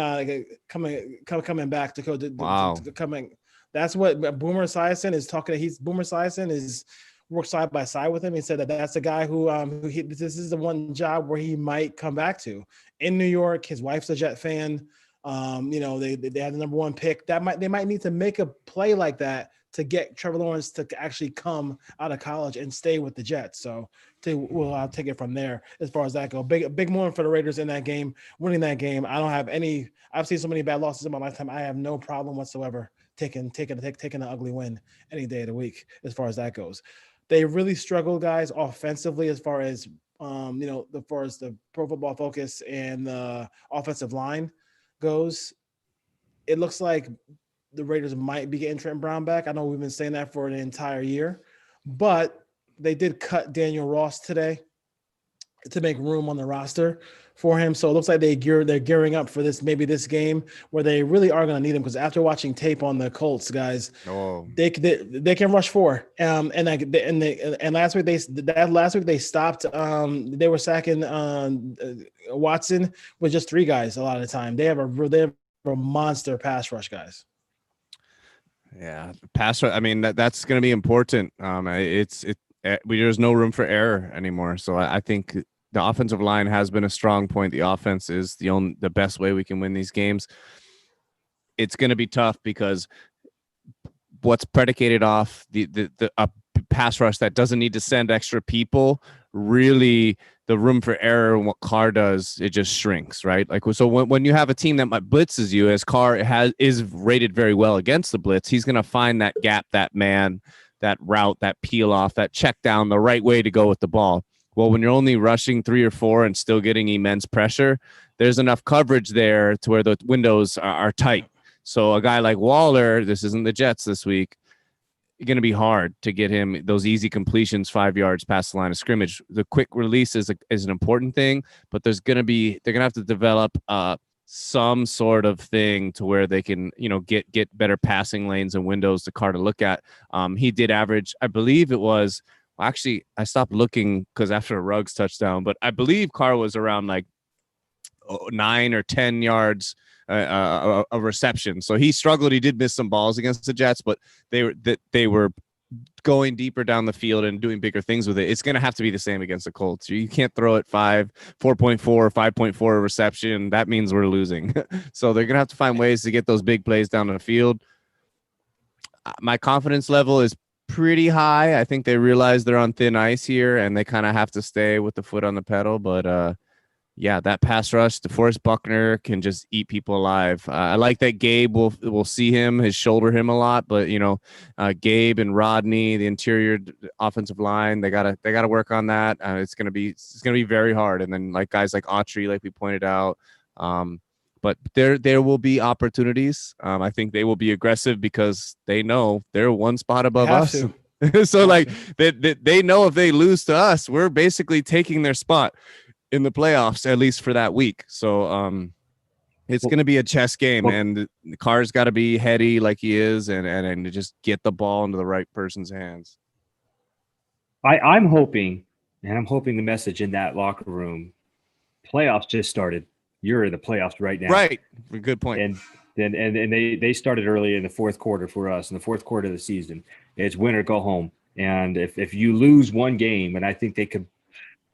back to go. Wow. Coming. That's what Boomer Esiason is talking. Boomer Esiason is work side by side with him. He said that that's the guy who this is the one job where he might come back to in New York. His wife's a Jet fan. They had the number 1 pick. They might need to make a play like that to get Trevor Lawrence to actually come out of college and stay with the Jets. So I'll take it from there as far as that go. Big moment for the Raiders in that game, winning that game. I've seen so many bad losses in my lifetime. I have no problem whatsoever taking an ugly win any day of the week as far as that goes. They really struggled, guys, offensively as far as the Pro Football Focus and the offensive line goes. It looks like the Raiders might be getting Trent Brown back. I know we've been saying that for an entire year, but they did cut Daniel Ross today to make room on the roster for him. So it looks like they're gearing up for this game where they really are going to need him, because after watching tape on the Colts, guys, they can rush 4. And last week they stopped. They were sacking Watson with just 3 guys a lot of the time. They have a monster pass rush, guys. Yeah, pass rush. I mean that's going to be important. There's no room for error anymore. So I think the offensive line has been a strong point. The offense is the best way we can win these games. It's going to be tough because what's predicated off a pass rush that doesn't need to send extra people, really the room for error and what Carr does, it just shrinks, right? Like, so when you have a team that blitzes you, as Carr is rated very well against the blitz, he's going to find that gap, that man, that route, that peel off, that check down, the right way to go with the ball. Well, when you're only rushing 3 or 4 and still getting immense pressure, there's enough coverage there to where the windows are tight. So a guy like Waller, this isn't the Jets this week, going to be hard to get him those easy completions 5 yards past the line of scrimmage. The quick release is an important thing, but they're going to have to develop some sort of thing to where they can, get better passing lanes and windows to Carr to look at. He did average, I believe it was, actually, I stopped looking because after a Ruggs touchdown, but I believe Carr was around like 9 or 10 yards a reception. So he struggled. He did miss some balls against the Jets, but they were going deeper down the field and doing bigger things with it. It's going to have to be the same against the Colts. You can't throw it 4.4, 5.4 reception. That means we're losing. So they're going to have to find ways to get those big plays down the field. My confidence level is pretty high. I think they realize they're on thin ice here and they kind of have to stay with the foot on the pedal, but yeah, that pass rush, DeForest Buckner can just eat people alive. I like that Gabe will see him, his shoulder him a lot, but Gabe and Rodney, the interior offensive line, they gotta work on that. It's gonna be very hard. And then like guys like Autry, like we pointed out, but there will be opportunities. I think they will be aggressive because they know they're one spot They above have us. to. So Have like to. they know if they lose to us, we're basically taking their spot in the playoffs, at least for that week. So it's Well- going to be a chess game, well- and the Carr's got to be heady like he is, and to just get the ball into the right person's hands. I'm hoping, and I'm hoping the message in that locker room, playoffs just started. You're in the playoffs right now. Right. Good point. And then and they started early in the fourth quarter for us in the fourth quarter of the season. It's win or go home. And if you lose one game, and I think they could,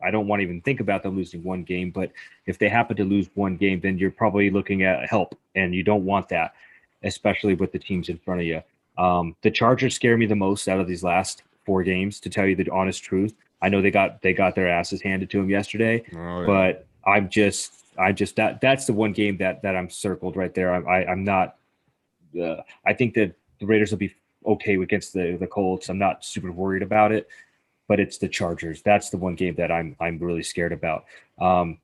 I don't want to even think about them losing one game, but if they happen to lose one game, then you're probably looking at help, and you don't want that, especially with the teams in front of you. The Chargers scare me the most out of these last 4 games, to tell you the honest truth. I know they got their asses handed to them yesterday, but I'm just that's the one game that I'm circled right there. I'm not. I think that the Raiders will be okay against the Colts. I'm not super worried about it, but it's the Chargers. That's the one game that I'm really scared about. Playoffs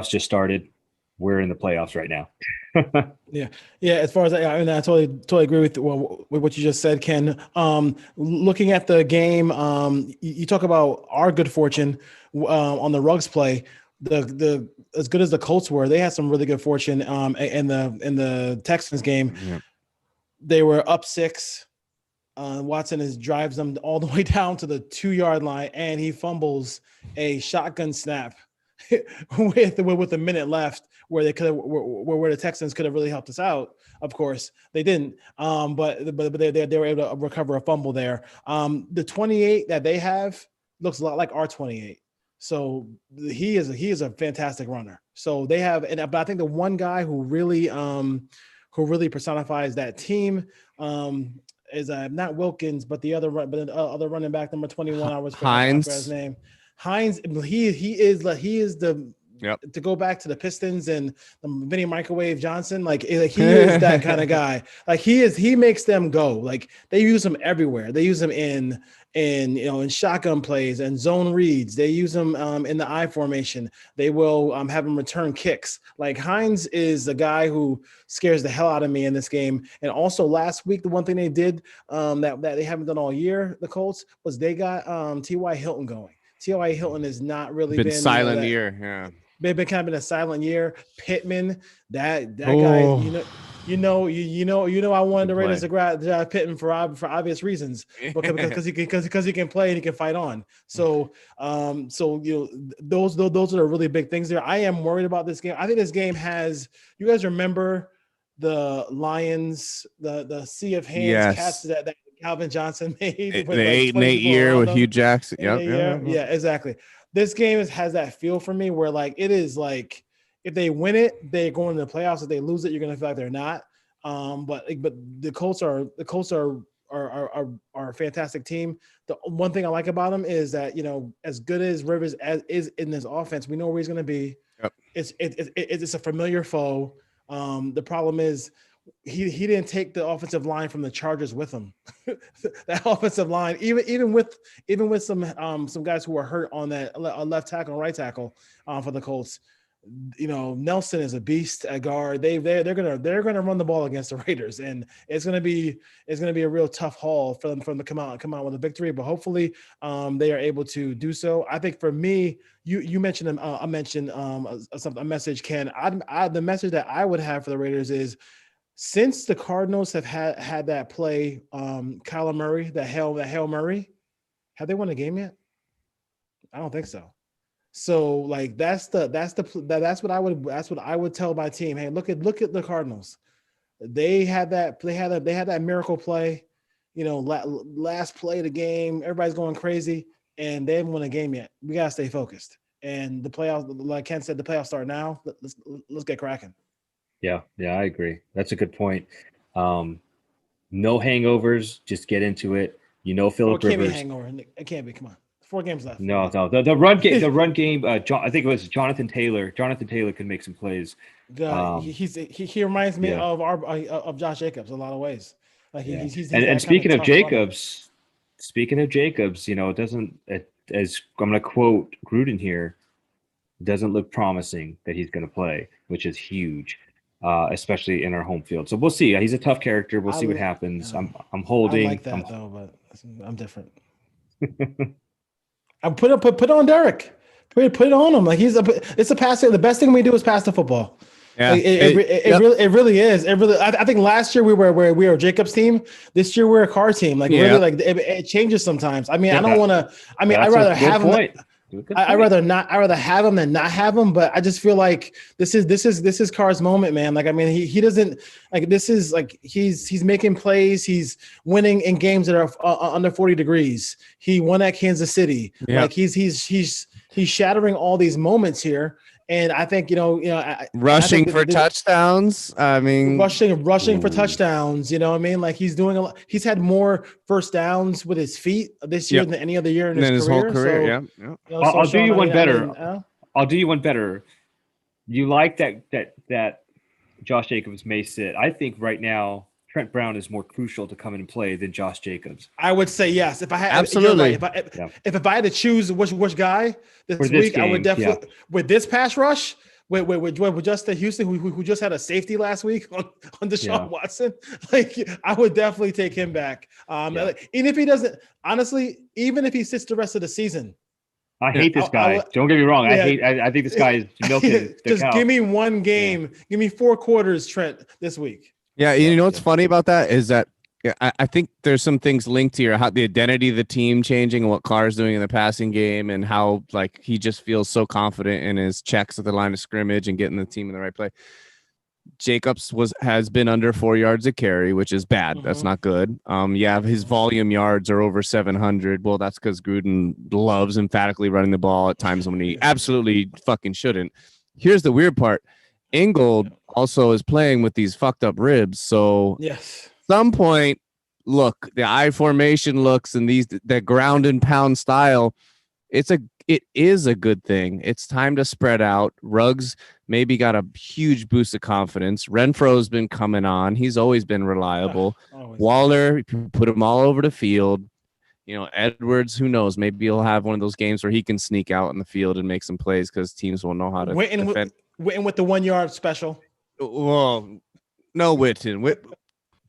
just started. We're in the playoffs right now. Yeah. As far as I totally agree with what you just said, Ken. Looking at the game, you talk about our good fortune on the Ruggs play. The as good as the Colts were, they had some really good fortune in the Texans game. Yeah. They were up 6. Watson drives them all the way down to the 2-yard line, and he fumbles a shotgun snap with a minute left, where where the Texans could have really helped us out. Of course, they didn't. But they were able to recover a fumble there. The 28 that they have looks a lot like our 28. So he is a fantastic runner. So they have, but I think the one guy who really personifies that team is not Wilkins, but the other running back, number 21. I was Hines. his name. Hines. He is the. Yep. To go back to the Pistons and Vinny Microwave Johnson, like he is that kind of guy. Like he makes them go. Like they use him everywhere. They use him in shotgun plays and zone reads. They use him in the I formation. They will have him return kicks. Like Hines is a guy who scares the hell out of me in this game. And also last week, the one thing they did that they haven't done all year, the Colts, was they got T.Y. Hilton going. T.Y. Hilton has not really been silent year. Yeah. They've been kind of in a silent year. Pittman, that guy, I wanted the Raiders to grab Pittman for obvious reasons, because he can play and he can fight on. So those are really big things there. I am worried about this game. I think this game has. You guys remember the Lions, the Sea of Hands catch that Calvin Johnson made? The 8 and 8 year with Hugh Jackson. Yeah, exactly. This game has that feel for me where like it is like if they win it, they're going to the playoffs. If they lose it, you're gonna feel like they're not. But the Colts are a fantastic team. The one thing I like about them is that as good as Rivers is in this offense, we know where he's gonna be. Yep. It's a familiar foe. The problem is he didn't take the offensive line from the Chargers with him. That offensive line, even with some guys who were hurt on that left tackle and right tackle for the Colts. Nelson is a beast at guard. They're gonna run the ball against the Raiders, and it's gonna be a real tough haul for them to come out with a victory. But hopefully, they are able to do so. I think for me, you mentioned I mentioned a message, Ken. The message that I would have for the Raiders is, since the Cardinals have had that play, Kyler Murray, the Hail Murray, have they won a game yet? I don't think so. So like that's what I would tell my team. Hey, look at the Cardinals. They had that miracle play, last play of the game. Everybody's going crazy, and they haven't won a game yet. We gotta stay focused. And the playoffs, like Ken said, the playoffs start now. Let's get cracking. Yeah, I agree. That's a good point. No hangovers. Just get into it. Philip Rivers. It can't be hangover. It can't be. Come on. 4 games left. No. The run game. The run game. I think it was Jonathan Taylor. Jonathan Taylor can make some plays. He reminds me Yeah. of Josh Jacobs in a lot of ways. Like Yeah. he's And that kind speaking of tough runner. Jacobs, it doesn't, as I'm going to quote Gruden here, doesn't look promising that he's going to play, which is huge, especially in our home field. So we'll see. He's a tough character. We'll see what happens. I'm holding. I like that though, but I'm different. I put on Derek. Put it on him. Like it's a passer. The best thing we do is pass the football. Yeah, Like, it really is. It really. I think last year we were a Jacobs team. This year we're a Carr team. Like really, like it changes sometimes. I mean, I don't want to. I mean, I'd rather have him. I'd rather not. I'd rather have him than not have him. But I just feel like this is Carr's moment, man. Like I mean, he doesn't like this is like he's making plays. He's winning in games that are under 40 degrees. He won at Kansas City. Yeah. Like he's shattering all these moments here. And I think rushing for touchdowns. I mean, rushing for touchdowns. You know what I mean? Like he's doing a lot. He's had more first downs with his feet this year than any other year in his career. Whole career. So, I'll do you one better. I'll do you one better. You like that Josh Jacobs may sit. I think right now Trent Brown is more crucial to come in and play than Josh Jacobs. I would say yes. If I had absolutely, if I had to choose which guy this week, I would definitely with this pass rush with Justin Houston, who just had a safety last week on Deshaun Watson. Like I would definitely take him back. Even if he doesn't, honestly, even if he sits the rest of the season. I hate this guy. Don't get me wrong. I think this guy is milking. Just give me one game. Give me 4 quarters, Trent, this week. Yeah, you know what's funny about that is that I think there's some things linked here, how the identity of the team changing and what Carr's doing in the passing game and how like he just feels so confident in his checks at the line of scrimmage and getting the team in the right play. Jacobs has been under 4 yards a carry, which is bad. That's not good. His volume yards are over 700. Well, that's because Gruden loves emphatically running the ball at times when he absolutely fucking shouldn't. Here's the weird part. Ingold also is playing with these fucked up ribs. So some point, look, the I formation looks and the ground and pound style, it is a good thing. It's time to spread out. Ruggs maybe got a huge boost of confidence. Renfro's been coming on. He's always been reliable. Waller, put him all over the field. Edwards, who knows? Maybe he'll have one of those games where he can sneak out in the field and make some plays because teams will know how to defend. Witten with the 1 yard special. Well, no Witten.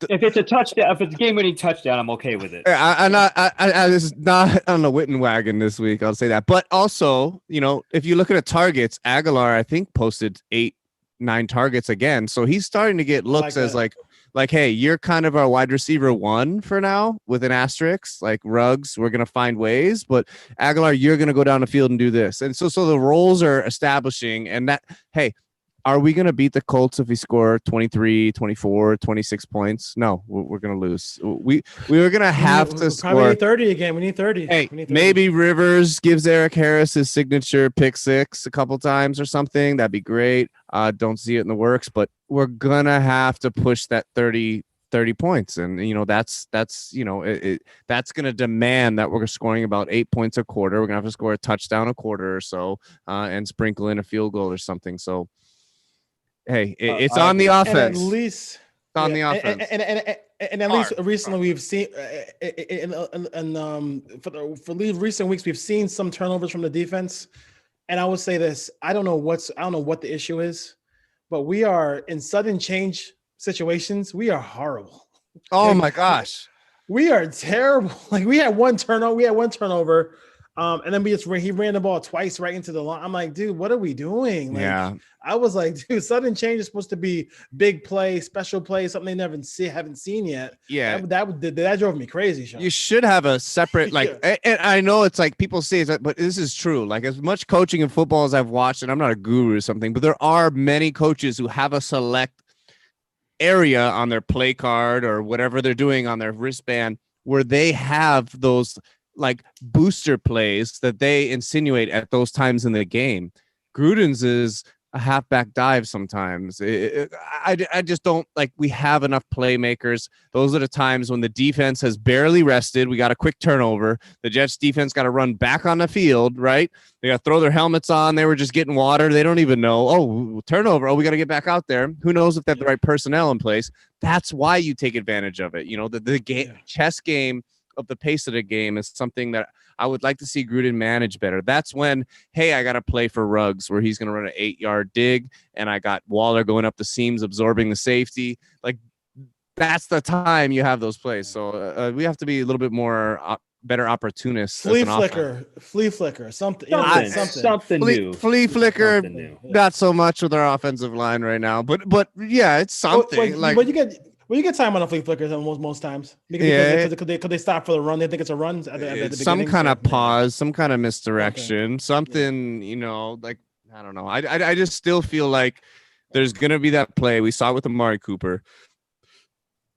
If it's a touchdown, if it's a game-winning touchdown, I'm okay with it. This is not on the Witten wagon this week. I'll say that. But also, if you look at the targets, Aguilar, I think, posted 8-9 targets again. So he's starting to get looks as like, hey, you're kind of our wide receiver 1 for now with an asterisk. Like Ruggs, we're gonna find ways, but Aguilar, you're gonna go down the field and do this. And so the roles are establishing, and that, hey. Are we going to beat the Colts if we score 23, 24, 26 points? No, we're going to lose. We were going to have to score. Probably need 30 again. We need 30. Hey, we need 30. Maybe Rivers gives Eric Harris his signature pick 6 a couple times or something. That'd be great. Don't see it in the works, but we're going to have to push that 30 points. And, that's going to demand that we're scoring about 8 points a quarter. We're going to have to score a touchdown a quarter or so and sprinkle in a field goal or something. So, hey, it's on the offense. At least it's on the offense. And at least recently we've seen, for recent weeks we've seen some turnovers from the defense. And I will say this: I don't know what the issue is, but we are in sudden change situations. We are horrible. Oh my gosh, we are terrible. Like we had one turnover. And then he ran the ball twice right into the line. I'm like, dude, what are we doing? Like, I was like, dude, sudden change is supposed to be big play, special play, something they haven't seen yet. Yeah, that drove me crazy, Sean. You should have a separate and I know it's like people say that, but this is true. Like as much coaching in football as I've watched, and I'm not a guru or something, but there are many coaches who have a select area on their play card or whatever they're doing on their wristband where they have those like booster plays that they insinuate at those times in the game. Gruden's is a halfback dive sometimes. I just don't like. We have enough playmakers. Those are the times when the defense has barely rested. We got a quick turnover. The Jets defense got to run back on the field, right? They got to throw their helmets on. They were just getting water. They don't even know. Oh, turnover. Oh, we got to get back out there. Who knows if they have the right personnel in place? That's why you take advantage of it. You know, the game, chess game of the pace of the game is something that I would like to see Gruden manage better. That's when, hey, I got to play for Ruggs where he's going to run an 8-yard dig, and I got Waller going up the seams, absorbing the safety. Like, that's the time you have those plays. So we have to be a little bit more better opportunists. Flea flicker, something new. Flea flicker, Something new. not so much with our offensive line right now, but yeah, it's something. Well, you get time on the flea flickers most times because they stop for the run. They think it's a run at the some beginning, kind so, of pause, some kind of misdirection, something, you know, like, I don't know. I just still feel like there's going to be that play. We saw it with Amari Cooper.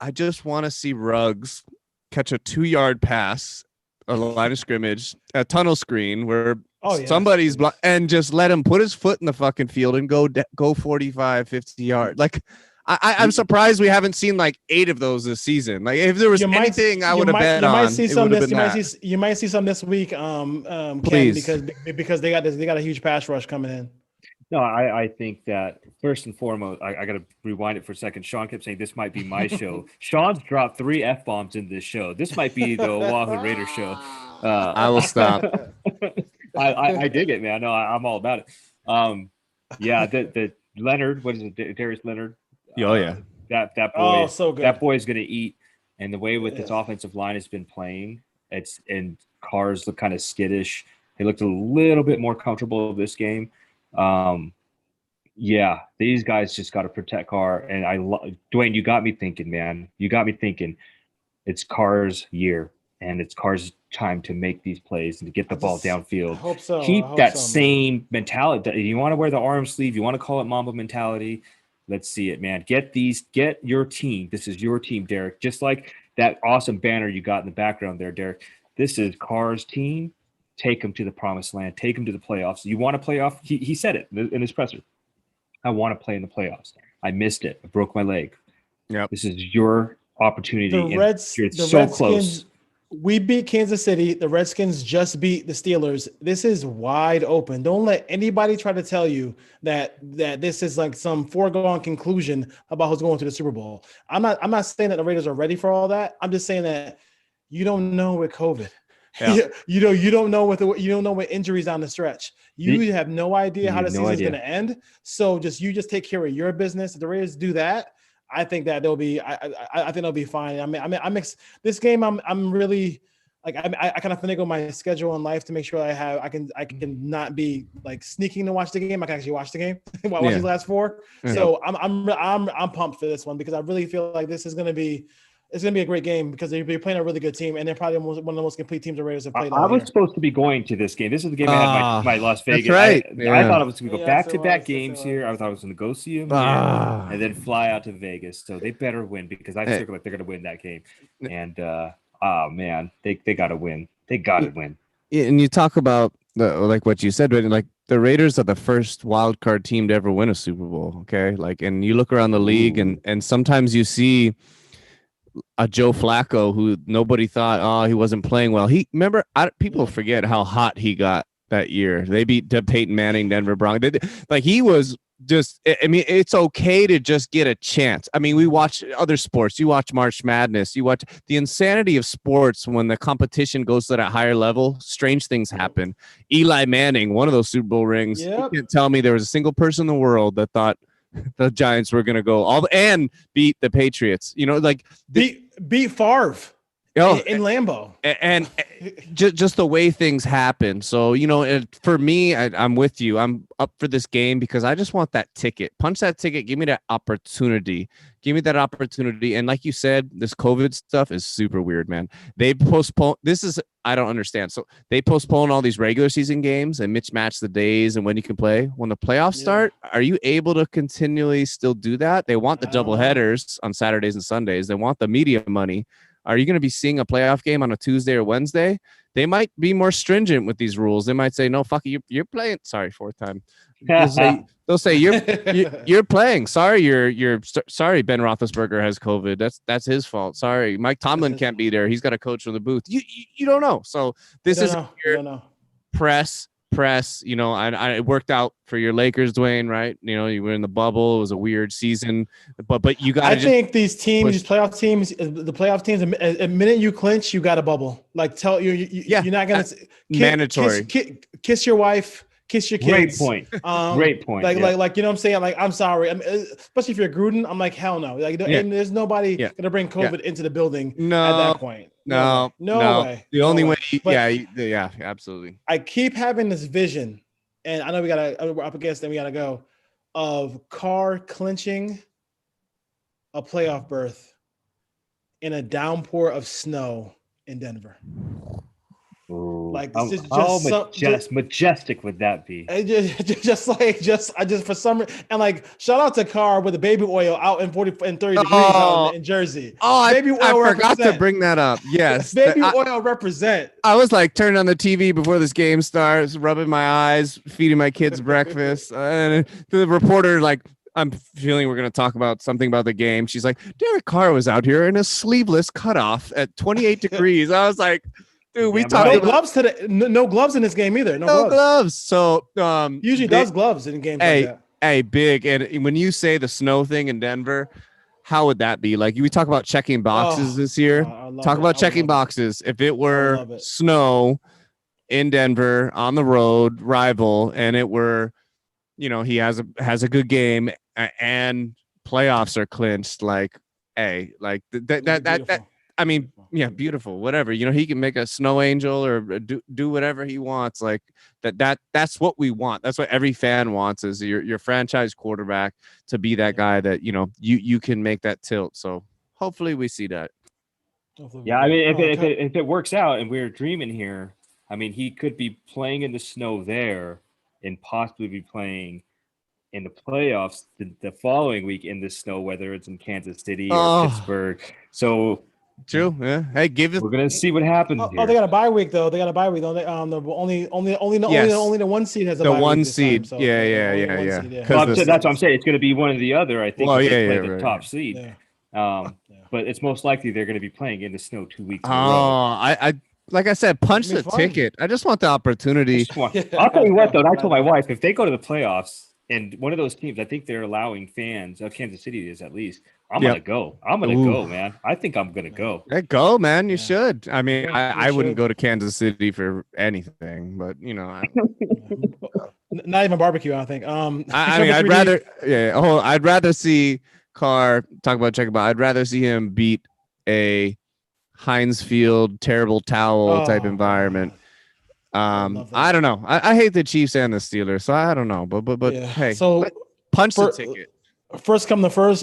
I just want to see Ruggs catch a 2-yard pass, a line of scrimmage, a tunnel screen where somebody's and just let him put his foot in the fucking field and go 45, 50 yards. Like, I'm surprised we haven't seen like 8 of those this season. Like, if there was anything I would have bet on, you might see some this week, Ken, because they got a huge pass rush coming in. No, I think that first and foremost, I got to rewind it for a second. Sean kept saying this might be my show. Sean's dropped 3 F-bombs in this show. This might be the Oahu Raiders show. I will stop. I dig it, man. No, I'm all about it. Yeah, the Leonard, what is it, Darius Leonard? Oh yeah, that boy. So good. That boy is going to eat. And the way with this offensive line has been playing, and Carrs look kind of skittish. They looked a little bit more comfortable this game. Yeah, these guys just got to protect Carr. And Dwayne, you got me thinking, man. You got me thinking. It's Carr's year, and it's Carr's time to make these plays and to get the ball downfield. I hope so. Keep that same mentality. You want to wear the arm sleeve. You want to call it Mamba mentality. Let's see it, man. Get your team. This is your team, Derek. Just like that awesome banner you got in the background there, Derek. This is Carr's team. Take them to the promised land. Take them to the playoffs. You want to play off? He said it in his presser. I want to play in the playoffs. I missed it. I broke my leg. Yep. This is your opportunity. The Redskins, close. We beat Kansas City. The Redskins just beat the Steelers. This is wide open. Don't let anybody try to tell you that this is like some foregone conclusion about who's going to the Super Bowl. I'm not saying that the Raiders are ready for all that. I'm just saying that you don't know with COVID. Yeah. you don't know what injuries down the stretch. You have no idea how the season is going to end. So just take care of your business. If the Raiders do that, I think that they'll be. I think they'll be fine. I'm this game. I'm really like I kind of finagle my schedule in life to make sure I can not be like sneaking to watch the game. I can actually watch the game. Watch these last 4. Yeah. So I'm pumped for this one because I really feel like this is going to be. It's going to be a great game because they're playing a really good team, and they're probably one of the most complete teams the Raiders have played. I was supposed to be going to this game. This is the game I had my Las Vegas. That's right. I thought I was going to go back-to-back games here. I thought I was going to go see them here and then fly out to Vegas. So they better win because I feel like they're going to win that game. And man, they got to win. They got to win. And you talk about like what you said, but like the Raiders are the first wild card team to ever win a Super Bowl. Okay, like, and you look around the league, and sometimes you see a Joe Flacco who nobody thought, he wasn't playing well. People forget how hot he got that year. They beat Peyton Manning, Denver Broncos. Like, he was just, I mean, it's okay to just get a chance. I mean, we watch other sports. You watch March Madness. You watch the insanity of sports when the competition goes to that higher level. Strange things happen. Eli Manning, one of those Super Bowl rings. You can't tell me there was a single person in the world that thought the Giants were going to go and beat the Patriots. You know, like beat Favre in Lambeau, and just the way things happen. So, you know, for me, I'm with you. I'm up for this game because I just want that ticket. Punch that ticket. Give me that opportunity. And like you said, this COVID stuff is super weird, man. They postpone. I don't understand. So they postpone all these regular season games and mismatch the days and when you can play. When the playoffs start, are you able to continually still do that? They want the double headers on Saturdays and Sundays. They want the media money. are you going to be seeing a playoff game on a Tuesday or Wednesday? They might be more stringent with these rules. They might say, no, fuck it, you're playing. Sorry, fourth time. They'll say you're playing. Sorry, sorry. Ben Roethlisberger has COVID. That's his fault. Sorry, Mike Tomlin can't be there. He's got a coach from the booth. You don't know. So this is your press. I it worked out for your Lakers, Dwayne. Right? You were in the bubble. It was a weird season, but you got. I think these teams, these playoff teams, the playoff teams. A minute you clinch, you got a bubble. Like you're not gonna mandatory. Kiss your wife. Kiss your kids. Great point. Great point. Like what I'm saying. Like, I'm sorry. Especially if you're Gruden, I'm like, hell no. Like, and there's nobody gonna bring COVID into the building at that point. No way. The only way. Yeah, absolutely. I keep having this vision, and I know we're up against it. We gotta go of Carr clinching a playoff berth in a downpour of snow in Denver. Ooh, like just majestic would that be? Just for summer, and like shout out to Carr with the baby oil out in 40 and 30 degrees out in Jersey. Baby oil I forgot to bring that up. Yes, baby oil represent. I was like turning on the TV before this game starts, rubbing my eyes, feeding my kids breakfast, and the reporter like. I'm feeling we're going to talk about something about the game. She's like, Derek Carr was out here in a sleeveless cutoff at 28 degrees. I was like, dude, we talked about gloves today. No gloves in this game either. No gloves. So usually does gloves in games like that. Hey, big. And when you say the snow thing in Denver, how would that be? Like we talk about checking boxes this year. Talk about checking boxes. If it were snow in Denver on the road, rival, and it were, he has a good game and playoffs are clinched. Like, hey, like that. I mean, yeah, beautiful. Whatever. He can make a snow angel or do whatever he wants. Like that's what we want. That's what every fan wants is your franchise quarterback to be that guy that you can make that tilt. So hopefully we see that. Yeah, I mean, if it works out and we're dreaming here, I mean, he could be playing in the snow there and possibly be playing in the playoffs the following week in the snow, whether it's in Kansas City or Pittsburgh. So true. Yeah. Hey, we're gonna see what happens. Oh, they got a bye week though. They got a bye week. Don't they? Only the one seed has a bye week. The one seed. So yeah. That's what I'm saying. It's gonna be one or the other. I think. The top seed. Yeah. But it's most likely they're gonna be playing in the snow 2 weeks. I like I said, punch the ticket. I just want the opportunity. I'll tell you what though. I told my wife if they go to the playoffs and one of those teams, I think they're allowing fans of Kansas City is at least. I'm gonna go. I'm gonna go, man. I think I'm gonna go. Hey, go, man. You should. I mean, I wouldn't go to Kansas City for anything, but not even barbecue. I think. I mean, I'd rather. Yeah. I'd rather see Carr talk about check about. I'd rather see him beat a Heinz Field terrible towel type environment. I don't know. I hate the Chiefs and the Steelers, so I don't know. But hey, so punch the ticket. First come first,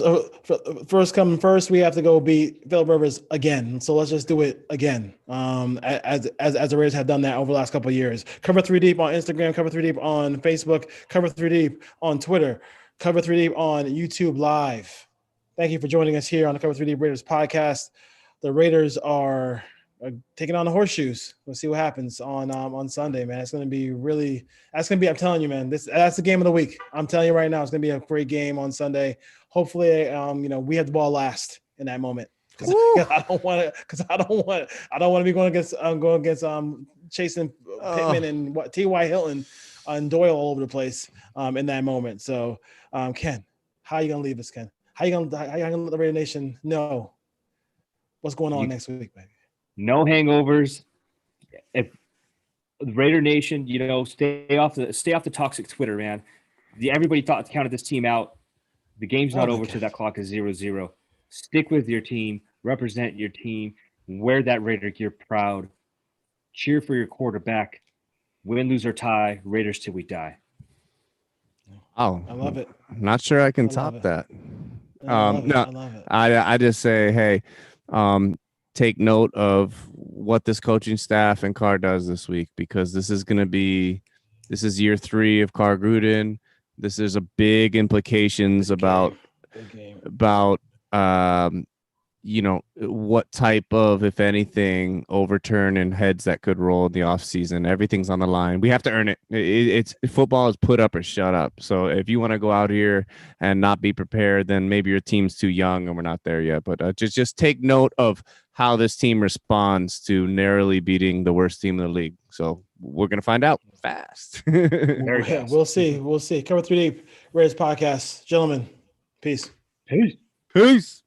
we have to go beat Phillip Rivers again. So let's just do it again. As the Raiders have done that over the last couple of years. Cover 3 Deep on Instagram, Cover 3 Deep on Facebook, Cover 3 Deep on Twitter, Cover 3 Deep on YouTube Live. Thank you for joining us here on the Cover 3 Deep Raiders podcast. The Raiders are taking on the Horseshoes. We'll see what happens on Sunday, man. It's going to be I'm telling you, man, that's the game of the week. I'm telling you right now, it's going to be a great game on Sunday. Hopefully, we have the ball last in that moment. I don't want to be going against chasing Pittman and T.Y. Hilton and Doyle all over the place in that moment. So, Ken, how are you going to leave us, Ken? How you going to let the Raider Nation know what's going on next week, baby? No hangovers. If the Raider Nation, stay off the toxic Twitter, man. Everybody counted this team out. The game's not over till that clock is 0-0. Stick with your team, represent your team, wear that Raider gear proud, cheer for your quarterback, win, lose, or tie, Raiders till we die. Oh, I love it. I'm not sure I can top that. I love it. I just say, hey, take note of what this coaching staff and Carr does this week, because this is year 3 of Carr Gruden. This is a big implications about what type of, if anything, overturn and heads that could roll in the offseason. Everything's on the line. We have to earn it. It's football is put up or shut up. So if you want to go out here and not be prepared, then maybe your team's too young and we're not there yet. But just take note of how this team responds to narrowly beating the worst team in the league. So we're going to find out fast. Very Yeah, fast. we'll see. Cover 3 Deep Raiders podcast. Gentlemen, peace. Peace. Peace.